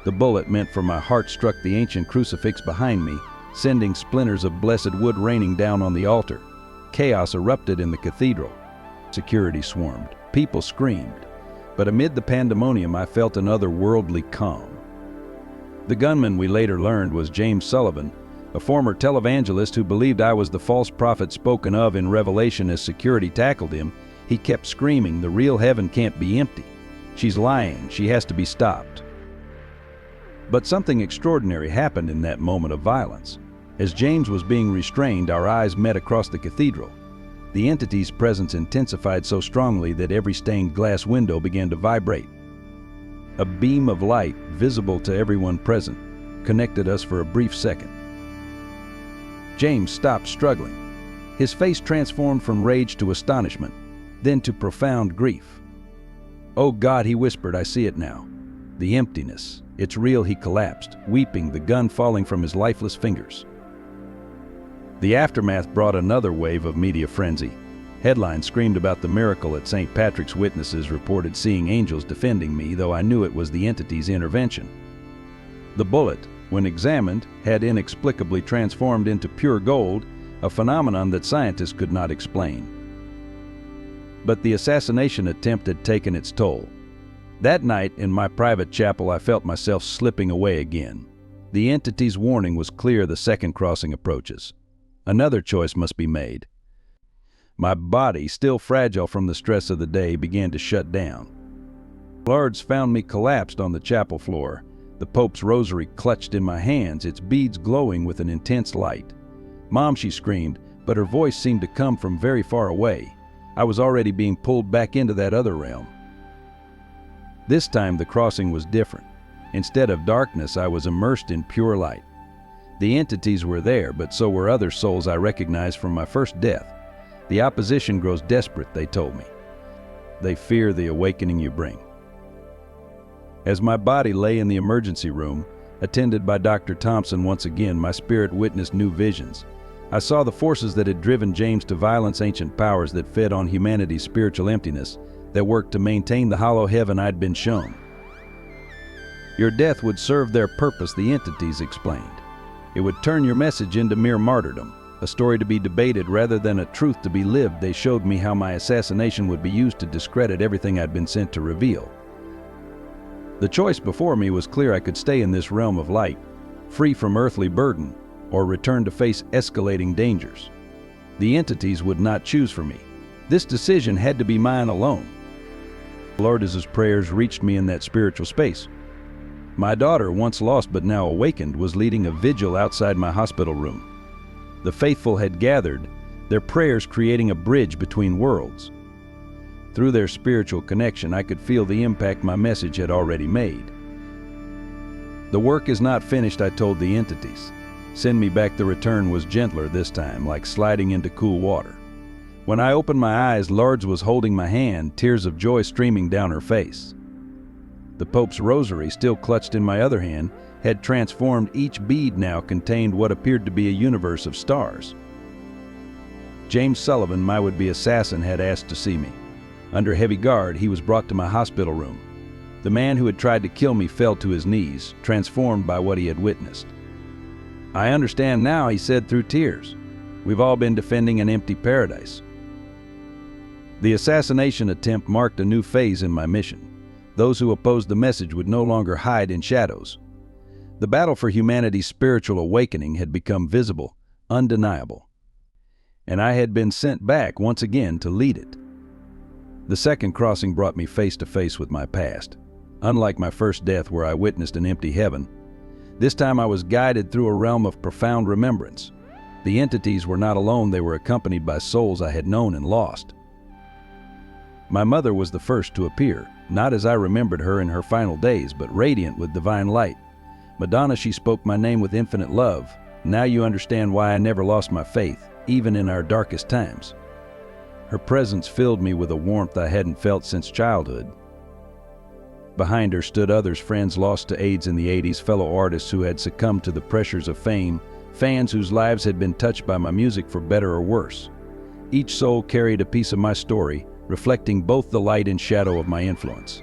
The bullet meant for my heart struck the ancient crucifix behind me, sending splinters of blessed wood raining down on the altar. Chaos erupted in the cathedral. Security swarmed. People screamed. But amid the pandemonium, I felt an otherworldly calm. The gunman, we later learned, was James Sullivan, a former televangelist who believed I was the false prophet spoken of in Revelation. As security tackled him, he kept screaming, "The real heaven can't be empty. She's lying. She has to be stopped." But something extraordinary happened in that moment of violence. As James was being restrained, our eyes met across the cathedral. The entity's presence intensified so strongly that every stained glass window began to vibrate. A beam of light, visible to everyone present, connected us for a brief second. James stopped struggling. His face transformed from rage to astonishment, then to profound grief. "Oh God," he whispered, "I see it now. The emptiness. It's real." He collapsed, weeping, the gun falling from his lifeless fingers. The aftermath brought another wave of media frenzy. Headlines screamed about the miracle at St. Patrick's. Witnesses reported seeing angels defending me, though I knew it was the entity's intervention. The bullet, when examined, had inexplicably transformed into pure gold, a phenomenon that scientists could not explain. But the assassination attempt had taken its toll. That night, in my private chapel, I felt myself slipping away again. The entity's warning was clear. The second crossing approaches. Another choice must be made. My body, still fragile from the stress of the day, began to shut down. Lards found me collapsed on the chapel floor, the Pope's rosary clutched in my hands, its beads glowing with an intense light. "Mom," she screamed, but her voice seemed to come from very far away. I was already being pulled back into that other realm. This time the crossing was different. Instead of darkness, I was immersed in pure light. The entities were there, but so were other souls I recognized from my first death. The opposition grows desperate, they told me. They fear the awakening you bring. As my body lay in the emergency room, attended by Dr. Thompson once again, my spirit witnessed new visions. I saw the forces that had driven James to violence, ancient powers that fed on humanity's spiritual emptiness, that worked to maintain the hollow heaven I'd been shown. Your death would serve their purpose, the entities explained. It would turn your message into mere martyrdom, a story to be debated rather than a truth to be lived. They showed me how my assassination would be used to discredit everything I'd been sent to reveal. The choice before me was clear. I could stay in this realm of light, free from earthly burden, or return to face escalating dangers. The entities would not choose for me. This decision had to be mine alone. Lourdes' prayers reached me in that spiritual space. My daughter, once lost but now awakened, was leading a vigil outside my hospital room. The faithful had gathered, their prayers creating a bridge between worlds. Through their spiritual connection, I could feel the impact my message had already made. The work is not finished, I told the entities. Send me back. The return was gentler this time, like sliding into cool water. When I opened my eyes, Lourdes was holding my hand, tears of joy streaming down her face. The Pope's rosary, still clutched in my other hand, had transformed. Each bead now contained what appeared to be a universe of stars. James Sullivan, my would-be assassin, had asked to see me. Under heavy guard, he was brought to my hospital room. The man who had tried to kill me fell to his knees, transformed by what he had witnessed. "I understand now," he said through tears. "We've all been defending an empty paradise." The assassination attempt marked a new phase in my mission. Those who opposed the message would no longer hide in shadows. The battle for humanity's spiritual awakening had become visible, undeniable. And I had been sent back once again to lead it. The second crossing brought me face to face with my past. Unlike my first death, where I witnessed an empty heaven, this time I was guided through a realm of profound remembrance. The entities were not alone. They were accompanied by souls I had known and lost. My mother was the first to appear, not as I remembered her in her final days, but radiant with divine light. "Madonna," she spoke my name with infinite love. "Now you understand why I never lost my faith, even in our darkest times." Her presence filled me with a warmth I hadn't felt since childhood. Behind her stood others, friends lost to AIDS in the 80s, fellow artists who had succumbed to the pressures of fame, fans whose lives had been touched by my music for better or worse. Each soul carried a piece of my story, reflecting both the light and shadow of my influence.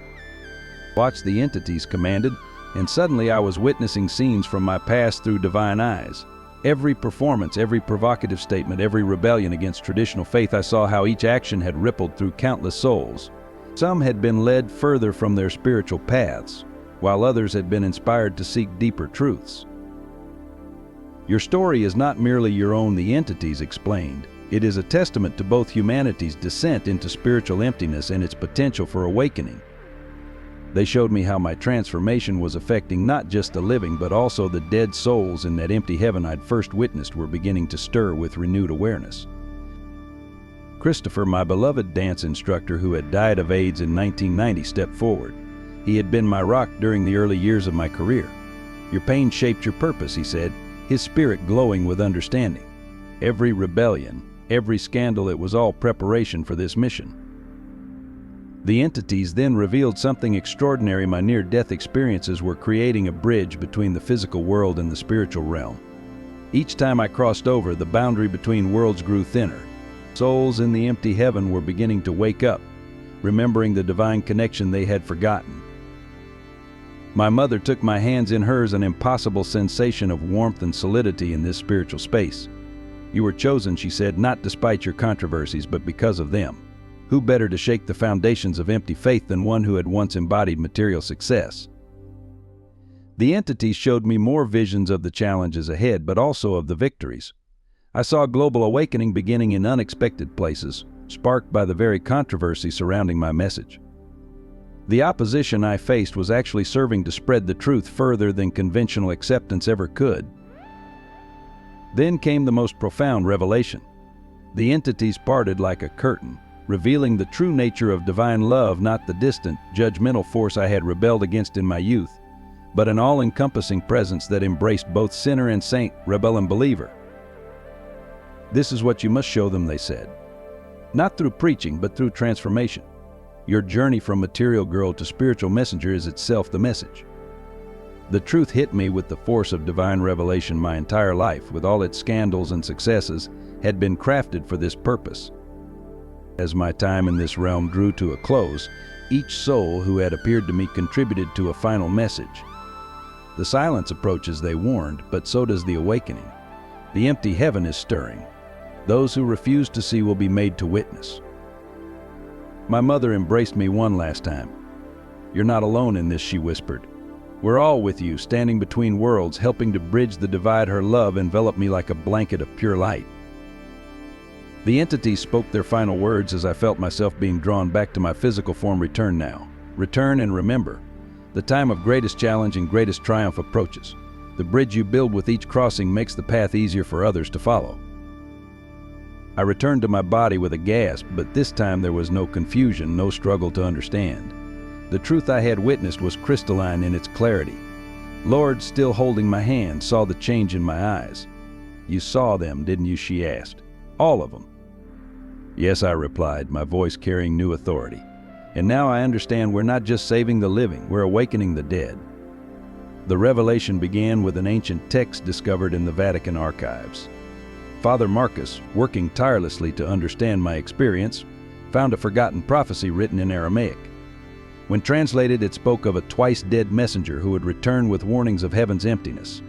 "Watch," the entities commanded, and suddenly I was witnessing scenes from my past through divine eyes. Every performance, every provocative statement, every rebellion against traditional faith, I saw how each action had rippled through countless souls. Some had been led further from their spiritual paths, while others had been inspired to seek deeper truths. "Your story is not merely your own," the entities explained. "It is a testament to both humanity's descent into spiritual emptiness and its potential for awakening." They showed me how my transformation was affecting not just the living, but also the dead souls in that empty heaven I'd first witnessed were beginning to stir with renewed awareness. Christopher, my beloved dance instructor who had died of AIDS in 1990, stepped forward. He had been my rock during the early years of my career. "Your pain shaped your purpose," he said, his spirit glowing with understanding. Every rebellion, every scandal, it was all preparation for this mission. The entities then revealed something extraordinary. My near-death experiences were creating a bridge between the physical world and the spiritual realm. Each time I crossed over, the boundary between worlds grew thinner. Souls in the empty heaven were beginning to wake up, remembering the divine connection they had forgotten. My mother took my hands in hers, an impossible sensation of warmth and solidity in this spiritual space. "You were chosen," she said, "not despite your controversies, but because of them. Who better to shake the foundations of empty faith than one who had once embodied material success?" The entities showed me more visions of the challenges ahead, but also of the victories. I saw global awakening beginning in unexpected places, sparked by the very controversy surrounding my message. The opposition I faced was actually serving to spread the truth further than conventional acceptance ever could. Then came the most profound revelation. The entities parted like a curtain, revealing the true nature of divine love, not the distant, judgmental force I had rebelled against in my youth, but an all-encompassing presence that embraced both sinner and saint, rebel and believer. "This is what you must show them," they said. "Not through preaching, but through transformation. Your journey from material girl to spiritual messenger is itself the message." The truth hit me with the force of divine revelation. My entire life, with all its scandals and successes, had been crafted for this purpose. As my time in this realm drew to a close, each soul who had appeared to me contributed to a final message. The silence approaches, they warned, but so does the awakening. The empty heaven is stirring. Those who refuse to see will be made to witness. My mother embraced me one last time. "You're not alone in this," she whispered. "We're all with you, standing between worlds, helping to bridge the divide." Her love enveloped me like a blanket of pure light. The entities spoke their final words as I felt myself being drawn back to my physical form. "Return now. Return and remember. The time of greatest challenge and greatest triumph approaches. The bridge you build with each crossing makes the path easier for others to follow." I returned to my body with a gasp, but this time there was no confusion, no struggle to understand. The truth I had witnessed was crystalline in its clarity. Lord, still holding my hand, saw the change in my eyes. "You saw them, didn't you?" she asked. "All of them." "Yes," I replied, my voice carrying new authority. "And now I understand we're not just saving the living, we're awakening the dead." The revelation began with an ancient text discovered in the Vatican archives. Father Marcus, working tirelessly to understand my experience, found a forgotten prophecy written in Aramaic. When translated, it spoke of a twice-dead messenger who would return with warnings of heaven's emptiness,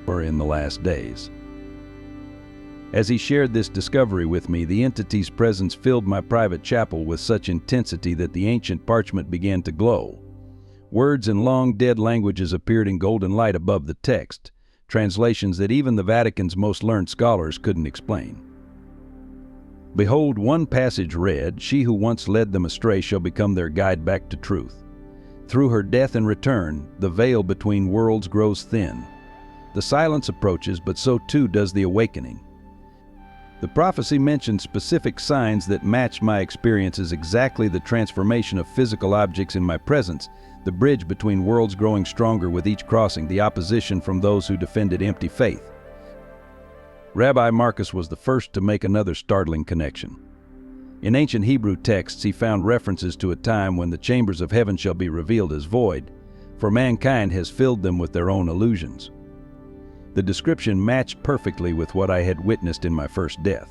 or in the last days. As he shared this discovery with me, the entity's presence filled my private chapel with such intensity that the ancient parchment began to glow. Words in long-dead languages appeared in golden light above the text, translations that even the Vatican's most learned scholars couldn't explain. Behold, one passage read, "She who once led them astray shall become their guide back to truth. Through her death and return, the veil between worlds grows thin. The silence approaches, but so too does the awakening." The prophecy mentioned specific signs that matched my experiences, exactly the transformation of physical objects in my presence, the bridge between worlds growing stronger with each crossing, the opposition from those who defended empty faith. Rabbi Marcus was the first to make another startling connection. In ancient Hebrew texts, he found references to a time when the chambers of heaven shall be revealed as void, for mankind has filled them with their own illusions. The description matched perfectly with what I had witnessed in my first death.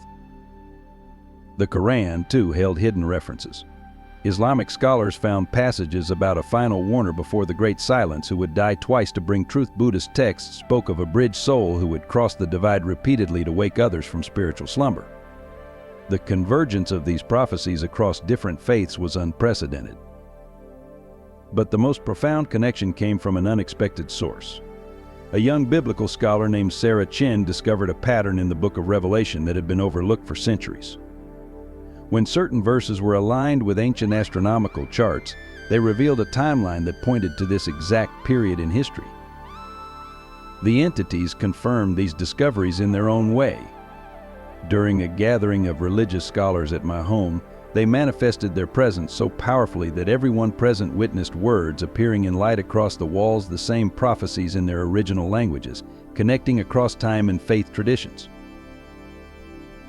The Quran, too, held hidden references. Islamic scholars found passages about a final warner before the Great Silence who would die twice to bring truth. Buddhist texts spoke of a bridge soul who would cross the divide repeatedly to wake others from spiritual slumber. The convergence of these prophecies across different faiths was unprecedented. But the most profound connection came from an unexpected source. A young biblical scholar named Sarah Chin discovered a pattern in the book of Revelation that had been overlooked for centuries. When certain verses were aligned with ancient astronomical charts, they revealed a timeline that pointed to this exact period in history. The entities confirmed these discoveries in their own way. During a gathering of religious scholars at my home, they manifested their presence so powerfully that everyone present witnessed words appearing in light across the walls, the same prophecies in their original languages, connecting across time and faith traditions.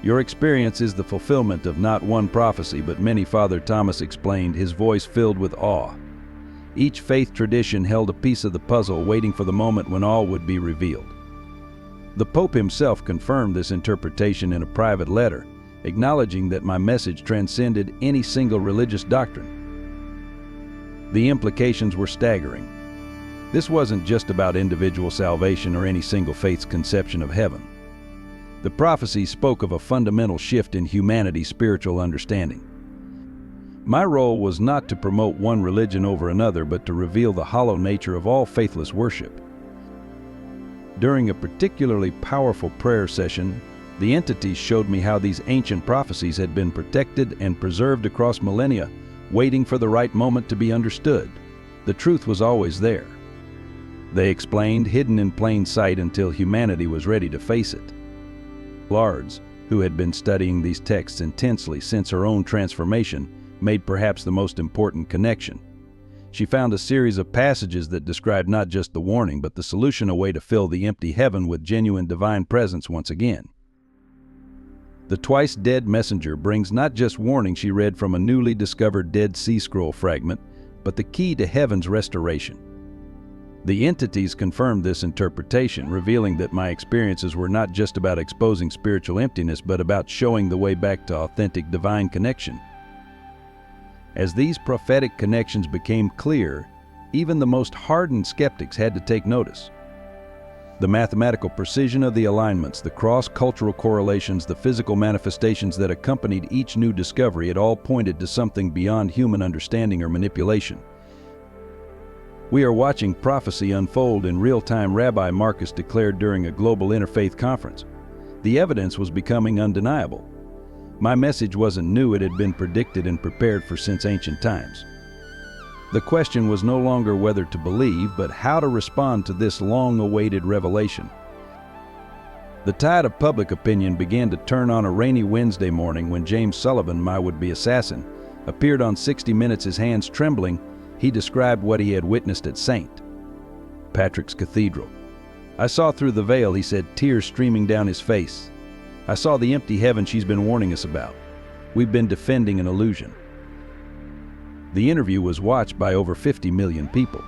"Your experience is the fulfillment of not one prophecy, but many," Father Thomas explained, his voice filled with awe. Each faith tradition held a piece of the puzzle, waiting for the moment when all would be revealed. The Pope himself confirmed this interpretation in a private letter, acknowledging that my message transcended any single religious doctrine. The implications were staggering. This wasn't just about individual salvation or any single faith's conception of heaven. The prophecy spoke of a fundamental shift in humanity's spiritual understanding. My role was not to promote one religion over another, but to reveal the hollow nature of all faithless worship. During a particularly powerful prayer session, the entities showed me how these ancient prophecies had been protected and preserved across millennia, waiting for the right moment to be understood. The truth was always there. They explained, hidden in plain sight until humanity was ready to face it. Lards, who had been studying these texts intensely since her own transformation, made perhaps the most important connection. She found a series of passages that described not just the warning, but the solution, a way to fill the empty heaven with genuine divine presence once again. The twice-dead messenger brings not just warning she read from a newly discovered Dead Sea Scroll fragment, but the key to heaven's restoration. The entities confirmed this interpretation, revealing that my experiences were not just about exposing spiritual emptiness, but about showing the way back to authentic divine connection. As these prophetic connections became clear, even the most hardened skeptics had to take notice. The mathematical precision of the alignments, the cross-cultural correlations, the physical manifestations that accompanied each new discovery, it all pointed to something beyond human understanding or manipulation. We are watching prophecy unfold in real time, Rabbi Marcus declared during a global interfaith conference. The evidence was becoming undeniable. My message wasn't new, it had been predicted and prepared for since ancient times. The question was no longer whether to believe, but how to respond to this long-awaited revelation. The tide of public opinion began to turn on a rainy Wednesday morning when James Sullivan, my would-be assassin, appeared on 60 Minutes, his hands trembling. He described what he had witnessed at St. Patrick's Cathedral. "I saw through the veil," he said, tears streaming down his face. "I saw the empty heaven she's been warning us about. We've been defending an illusion." The interview was watched by over 50 million people.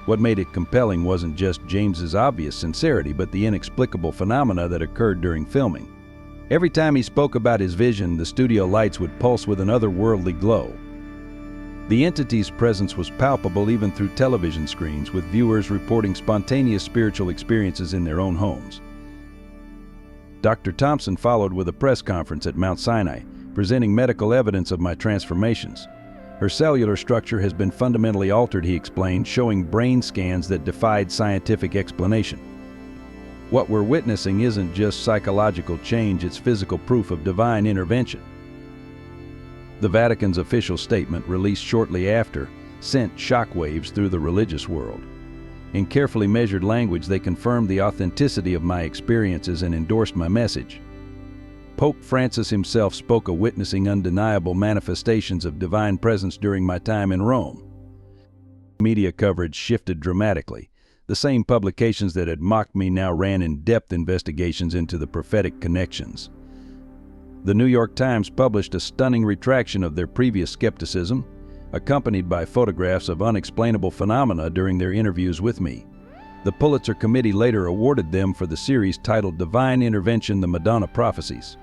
What made it compelling wasn't just James's obvious sincerity, but the inexplicable phenomena that occurred during filming. Every time he spoke about his vision, the studio lights would pulse with an otherworldly glow. The entity's presence was palpable even through television screens, with viewers reporting spontaneous spiritual experiences in their own homes. Dr. Thompson followed with a press conference at Mount Sinai, presenting medical evidence of my transformations. "Her cellular structure has been fundamentally altered," he explained, showing brain scans that defied scientific explanation. "What we're witnessing isn't just psychological change, it's physical proof of divine intervention." The Vatican's official statement, released shortly after, sent shockwaves through the religious world. In carefully measured language, they confirmed the authenticity of my experiences and endorsed my message. Pope Francis himself spoke of witnessing undeniable manifestations of divine presence during my time in Rome. Media coverage shifted dramatically. The same publications that had mocked me now ran in-depth investigations into the prophetic connections. The New York Times published a stunning retraction of their previous skepticism, accompanied by photographs of unexplainable phenomena during their interviews with me. The Pulitzer Committee later awarded them for the series titled Divine Intervention: The Madonna Prophecies.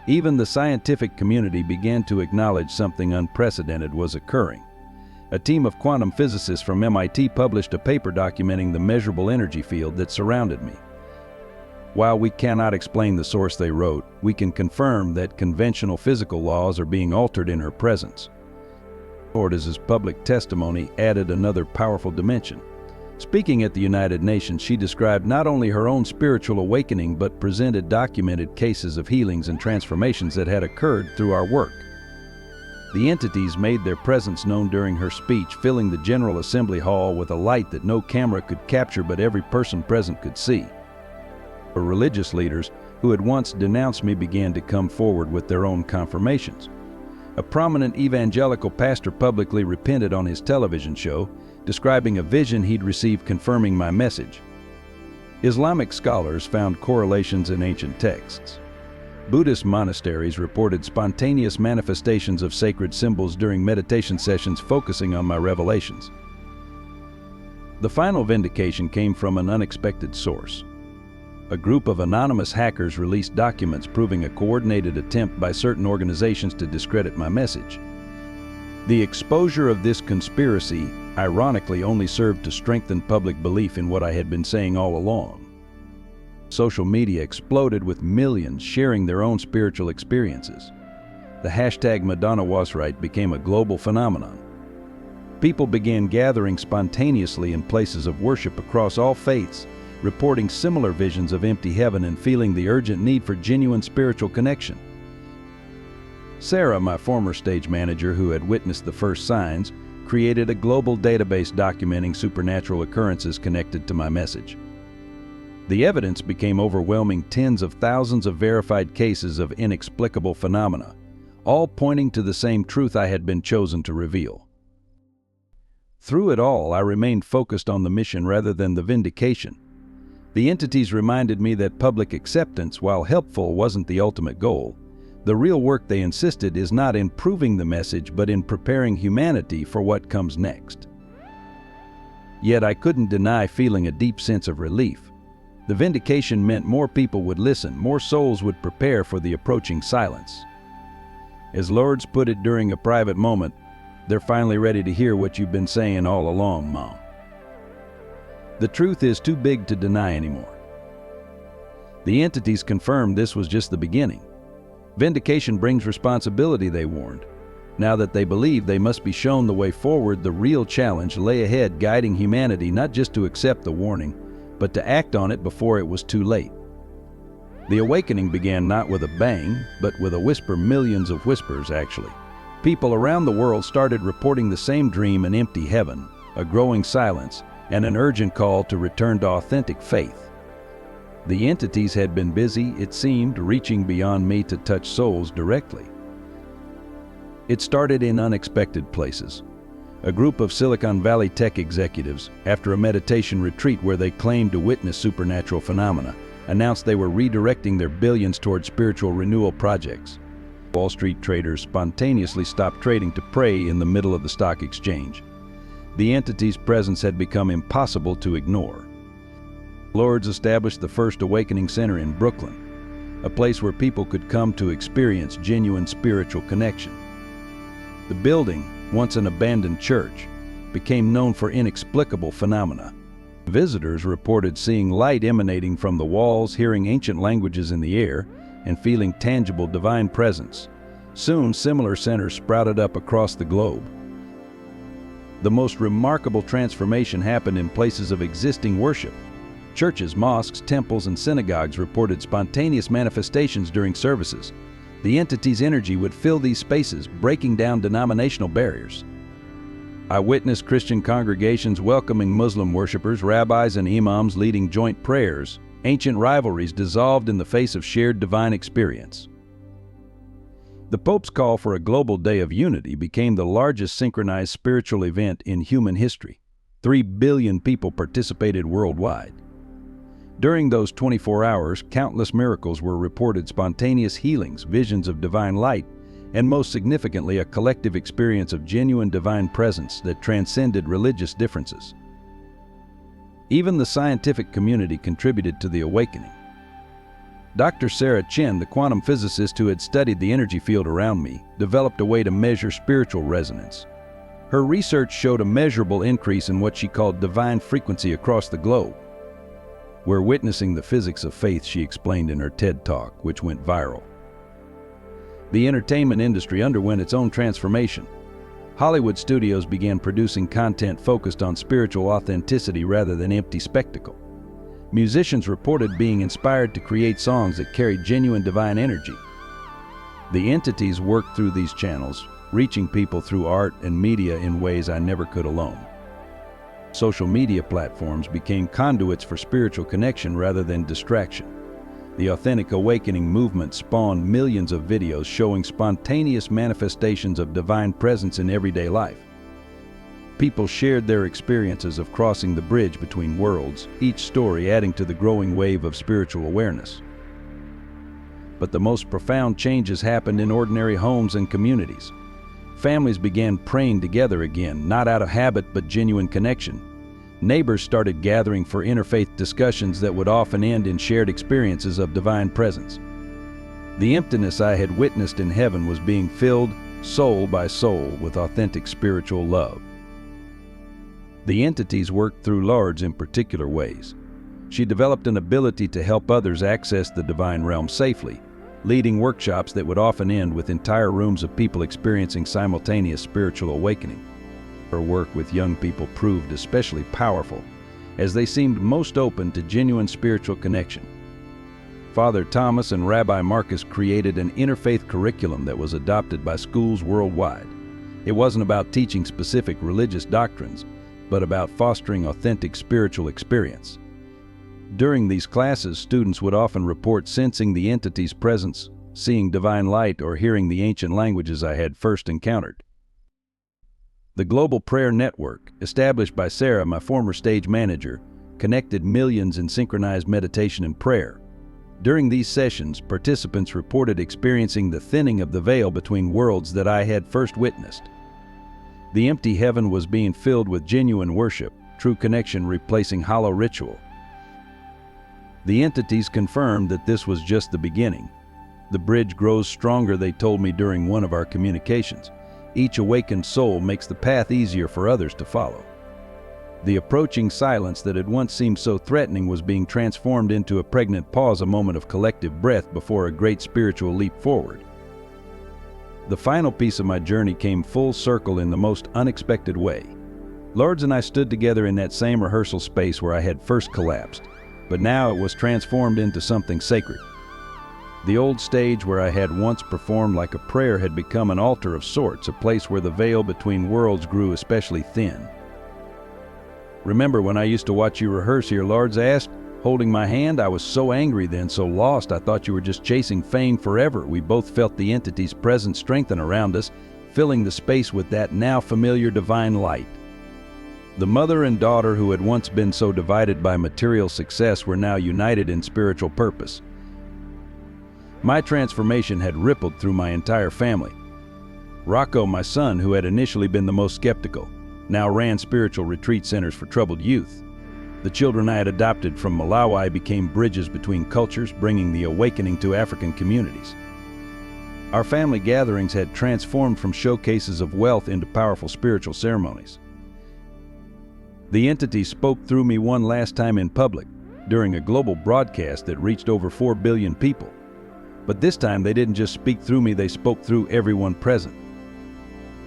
Even the scientific community began to acknowledge something unprecedented was occurring. A team of quantum physicists from MIT published a paper documenting the measurable energy field that surrounded me. While we cannot explain the source they wrote, we can confirm that conventional physical laws are being altered in her presence. Ortiz's public testimony added another powerful dimension. Speaking at the United Nations, she described not only her own spiritual awakening, but presented documented cases of healings and transformations that had occurred through our work. The entities made their presence known during her speech, filling the General Assembly Hall with a light that no camera could capture but every person present could see. Religious leaders who had once denounced me began to come forward with their own confirmations. A prominent evangelical pastor publicly repented on his television show, describing a vision he'd received confirming my message. Islamic scholars found correlations in ancient texts. Buddhist monasteries reported spontaneous manifestations of sacred symbols during meditation sessions focusing on my revelations. The final vindication came from an unexpected source. a group of anonymous hackers released documents proving a coordinated attempt by certain organizations to discredit my message. The exposure of this conspiracy, ironically, only served to strengthen public belief in what I had been saying all along. Social media exploded with millions sharing their own spiritual experiences. The hashtag Madonna was right became a global phenomenon. People began gathering spontaneously in places of worship across all faiths, reporting similar visions of empty heaven and feeling the urgent need for genuine spiritual connection. Sarah, my former stage manager who had witnessed the first signs, created a global database documenting supernatural occurrences connected to my message. The evidence became overwhelming: tens of thousands of verified cases of inexplicable phenomena, all pointing to the same truth I had been chosen to reveal. Through it all, I remained focused on the mission rather than the vindication. The entities reminded me that public acceptance, while helpful, wasn't the ultimate goal. The real work, they insisted, is not in proving the message, but in preparing humanity for what comes next. Yet I couldn't deny feeling a deep sense of relief. The vindication meant more people would listen, more souls would prepare for the approaching silence. As Lourdes put it during a private moment, "They're finally ready to hear what you've been saying all along, Mom." The truth is too big to deny anymore. The entities confirmed this was just the beginning. Vindication brings responsibility, they warned. Now that they believe they must be shown the way forward, the real challenge lay ahead, guiding humanity not just to accept the warning, but to act on it before it was too late. The awakening began not with a bang, but with a whisper, millions of whispers actually. People around the world started reporting the same dream: an empty heaven, a growing silence, and an urgent call to return to authentic faith. The entities had been busy, it seemed, reaching beyond me to touch souls directly. It started in unexpected places. A group of Silicon Valley tech executives, after a meditation retreat where they claimed to witness supernatural phenomena, announced they were redirecting their billions toward spiritual renewal projects. Wall Street traders spontaneously stopped trading to pray in the middle of the stock exchange. The entity's presence had become impossible to ignore. Lourdes established the first awakening center in Brooklyn, a place where people could come to experience genuine spiritual connection. The building, once an abandoned church, became known for inexplicable phenomena. Visitors reported seeing light emanating from the walls, hearing ancient languages in the air, and feeling tangible divine presence. Soon, similar centers sprouted up across the globe. The most remarkable transformation happened in places of existing worship. Churches, mosques, temples, and synagogues reported spontaneous manifestations during services. The entity's energy would fill these spaces, breaking down denominational barriers. I witnessed Christian congregations welcoming Muslim worshipers, rabbis and imams leading joint prayers. Ancient rivalries dissolved in the face of shared divine experience. The Pope's call for a global day of unity became the largest synchronized spiritual event in human history. 3 billion people participated worldwide. During those 24 hours, countless miracles were reported: spontaneous healings, visions of divine light, and most significantly, a collective experience of genuine divine presence that transcended religious differences. Even the scientific community contributed to the awakening. Dr. Sarah Chen, the quantum physicist who had studied the energy field around me, developed a way to measure spiritual resonance. Her research showed a measurable increase in what she called divine frequency across the globe. "We're witnessing the physics of faith," she explained in her TED Talk, which went viral. The entertainment industry underwent its own transformation. Hollywood studios began producing content focused on spiritual authenticity rather than empty spectacle. Musicians reported being inspired to create songs that carried genuine divine energy. The entities worked through these channels, reaching people through art and media in ways I never could alone. Social media platforms became conduits for spiritual connection rather than distraction. The Authentic Awakening movement spawned millions of videos showing spontaneous manifestations of divine presence in everyday life. People shared their experiences of crossing the bridge between worlds, each story adding to the growing wave of spiritual awareness. But the most profound changes happened in ordinary homes and communities. Families began praying together again, not out of habit but genuine connection. Neighbors started gathering for interfaith discussions that would often end in shared experiences of divine presence. The emptiness I had witnessed in heaven was being filled, soul by soul, with authentic spiritual love. The entities worked through Lourdes in particular ways. She developed an ability to help others access the divine realm safely, leading workshops that would often end with entire rooms of people experiencing simultaneous spiritual awakening. Her work with young people proved especially powerful, as they seemed most open to genuine spiritual connection. Father Thomas and Rabbi Marcus created an interfaith curriculum that was adopted by schools worldwide. It wasn't about teaching specific religious doctrines, but about fostering authentic spiritual experience. During these classes, students would often report sensing the entity's presence, seeing divine light, or hearing the ancient languages I had first encountered. The Global Prayer Network, established by Sarah, my former stage manager, connected millions in synchronized meditation and prayer. During these sessions, participants reported experiencing the thinning of the veil between worlds that I had first witnessed. The empty heaven was being filled with genuine worship, true connection replacing hollow ritual. The entities confirmed that this was just the beginning. The bridge grows stronger, they told me during one of our communications. Each awakened soul makes the path easier for others to follow. The approaching silence that had once seemed so threatening was being transformed into a pregnant pause, a moment of collective breath before a great spiritual leap forward. The final piece of my journey came full circle in the most unexpected way. Lourdes and I stood together in that same rehearsal space where I had first collapsed, but now it was transformed into something sacred. The old stage where I had once performed like a prayer had become an altar of sorts, a place where the veil between worlds grew especially thin. "Remember when I used to watch you rehearse here?" Lourdes asked, holding my hand. "I was so angry then, so lost. I thought you were just chasing fame forever." We both felt the entity's presence strengthen around us, filling the space with that now familiar divine light. The mother and daughter who had once been so divided by material success were now united in spiritual purpose. My transformation had rippled through my entire family. Rocco, my son, who had initially been the most skeptical, now ran spiritual retreat centers for troubled youth. The children I had adopted from Malawi became bridges between cultures, bringing the awakening to African communities. Our family gatherings had transformed from showcases of wealth into powerful spiritual ceremonies. The entity spoke through me one last time in public, during a global broadcast that reached over 4 billion people. But this time they didn't just speak through me, they spoke through everyone present.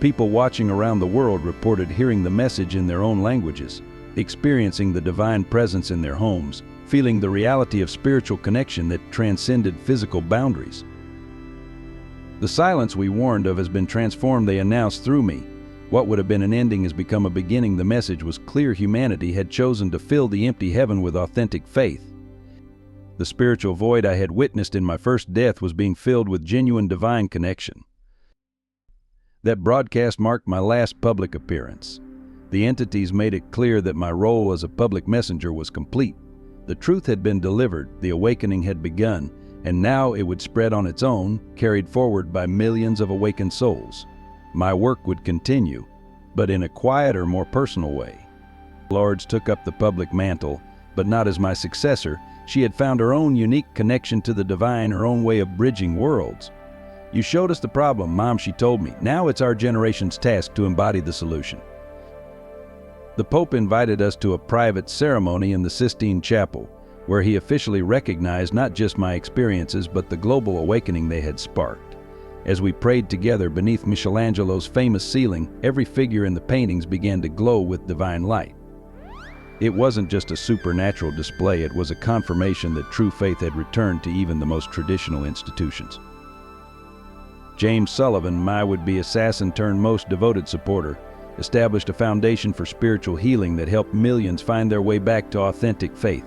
People watching around the world reported hearing the message in their own languages, experiencing the divine presence in their homes, feeling the reality of spiritual connection that transcended physical boundaries. "The silence we warned of has been transformed," they announced through me. What would have been an ending has become a beginning. The message was clear: humanity had chosen to fill the empty heaven with authentic faith. The spiritual void I had witnessed in my first death was being filled with genuine divine connection. That broadcast marked my last public appearance. The entities made it clear that my role as a public messenger was complete. The truth had been delivered, the awakening had begun, and now it would spread on its own, carried forward by millions of awakened souls. My work would continue, but in a quieter, more personal way. Lourdes took up the public mantle, but not as my successor. She had found her own unique connection to the divine, her own way of bridging worlds. "You showed us the problem, Mom," she told me. "Now it's our generation's task to embody the solution." The Pope invited us to a private ceremony in the Sistine Chapel, where he officially recognized not just my experiences, but the global awakening they had sparked. As we prayed together beneath Michelangelo's famous ceiling, every figure in the paintings began to glow with divine light. It wasn't just a supernatural display, it was a confirmation that true faith had returned to even the most traditional institutions. James Sullivan, my would-be assassin turned most devoted supporter, established a foundation for spiritual healing that helped millions find their way back to authentic faith.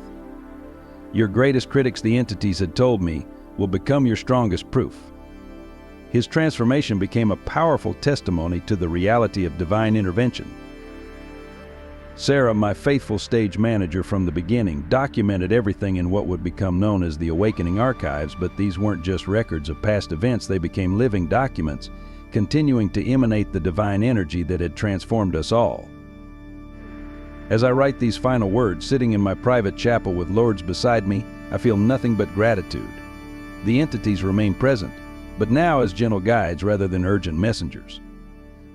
"Your greatest critics," the entities had told me, "will become your strongest proof." His transformation became a powerful testimony to the reality of divine intervention. Sarah, my faithful stage manager from the beginning, documented everything in what would become known as the Awakening Archives, but these weren't just records of past events, they became living documents, continuing to emanate the divine energy that had transformed us all. As I write these final words, sitting in my private chapel with Lords beside me, I feel nothing but gratitude. The entities remain present, but now as gentle guides rather than urgent messengers.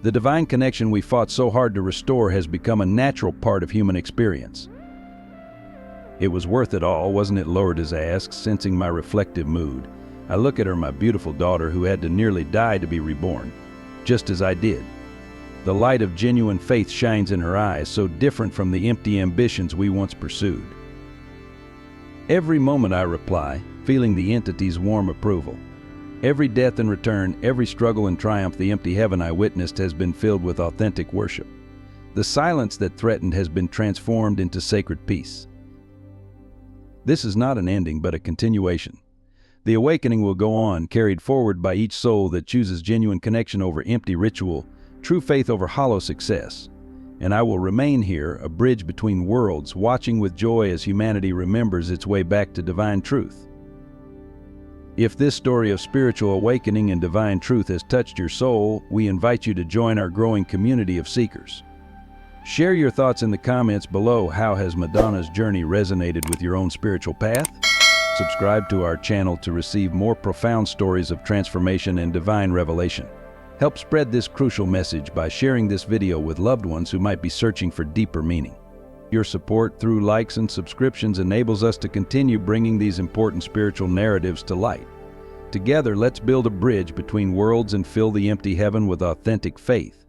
The divine connection we fought so hard to restore has become a natural part of human experience. It was worth it all, wasn't it, Lourdes asks, sensing my reflective mood. I look at her, my beautiful daughter who had to nearly die to be reborn, just as I did. The light of genuine faith shines in her eyes, so different from the empty ambitions we once pursued. Every moment, I reply, feeling the entity's warm approval. Every death and return, every struggle and triumph, the empty heaven I witnessed has been filled with authentic worship. The silence that threatened has been transformed into sacred peace. This is not an ending, but a continuation. The awakening will go on, carried forward by each soul that chooses genuine connection over empty ritual, true faith over hollow success. And I will remain here, a bridge between worlds, watching with joy as humanity remembers its way back to divine truth. If this story of spiritual awakening and divine truth has touched your soul, we invite you to join our growing community of seekers. Share your thoughts in the comments below. How has Madonna's journey resonated with your own spiritual path? Subscribe to our channel to receive more profound stories of transformation and divine revelation. Help spread this crucial message by sharing this video with loved ones who might be searching for deeper meaning. Your support through likes and subscriptions enables us to continue bringing these important spiritual narratives to light. Together, let's build a bridge between worlds and fill the empty heaven with authentic faith.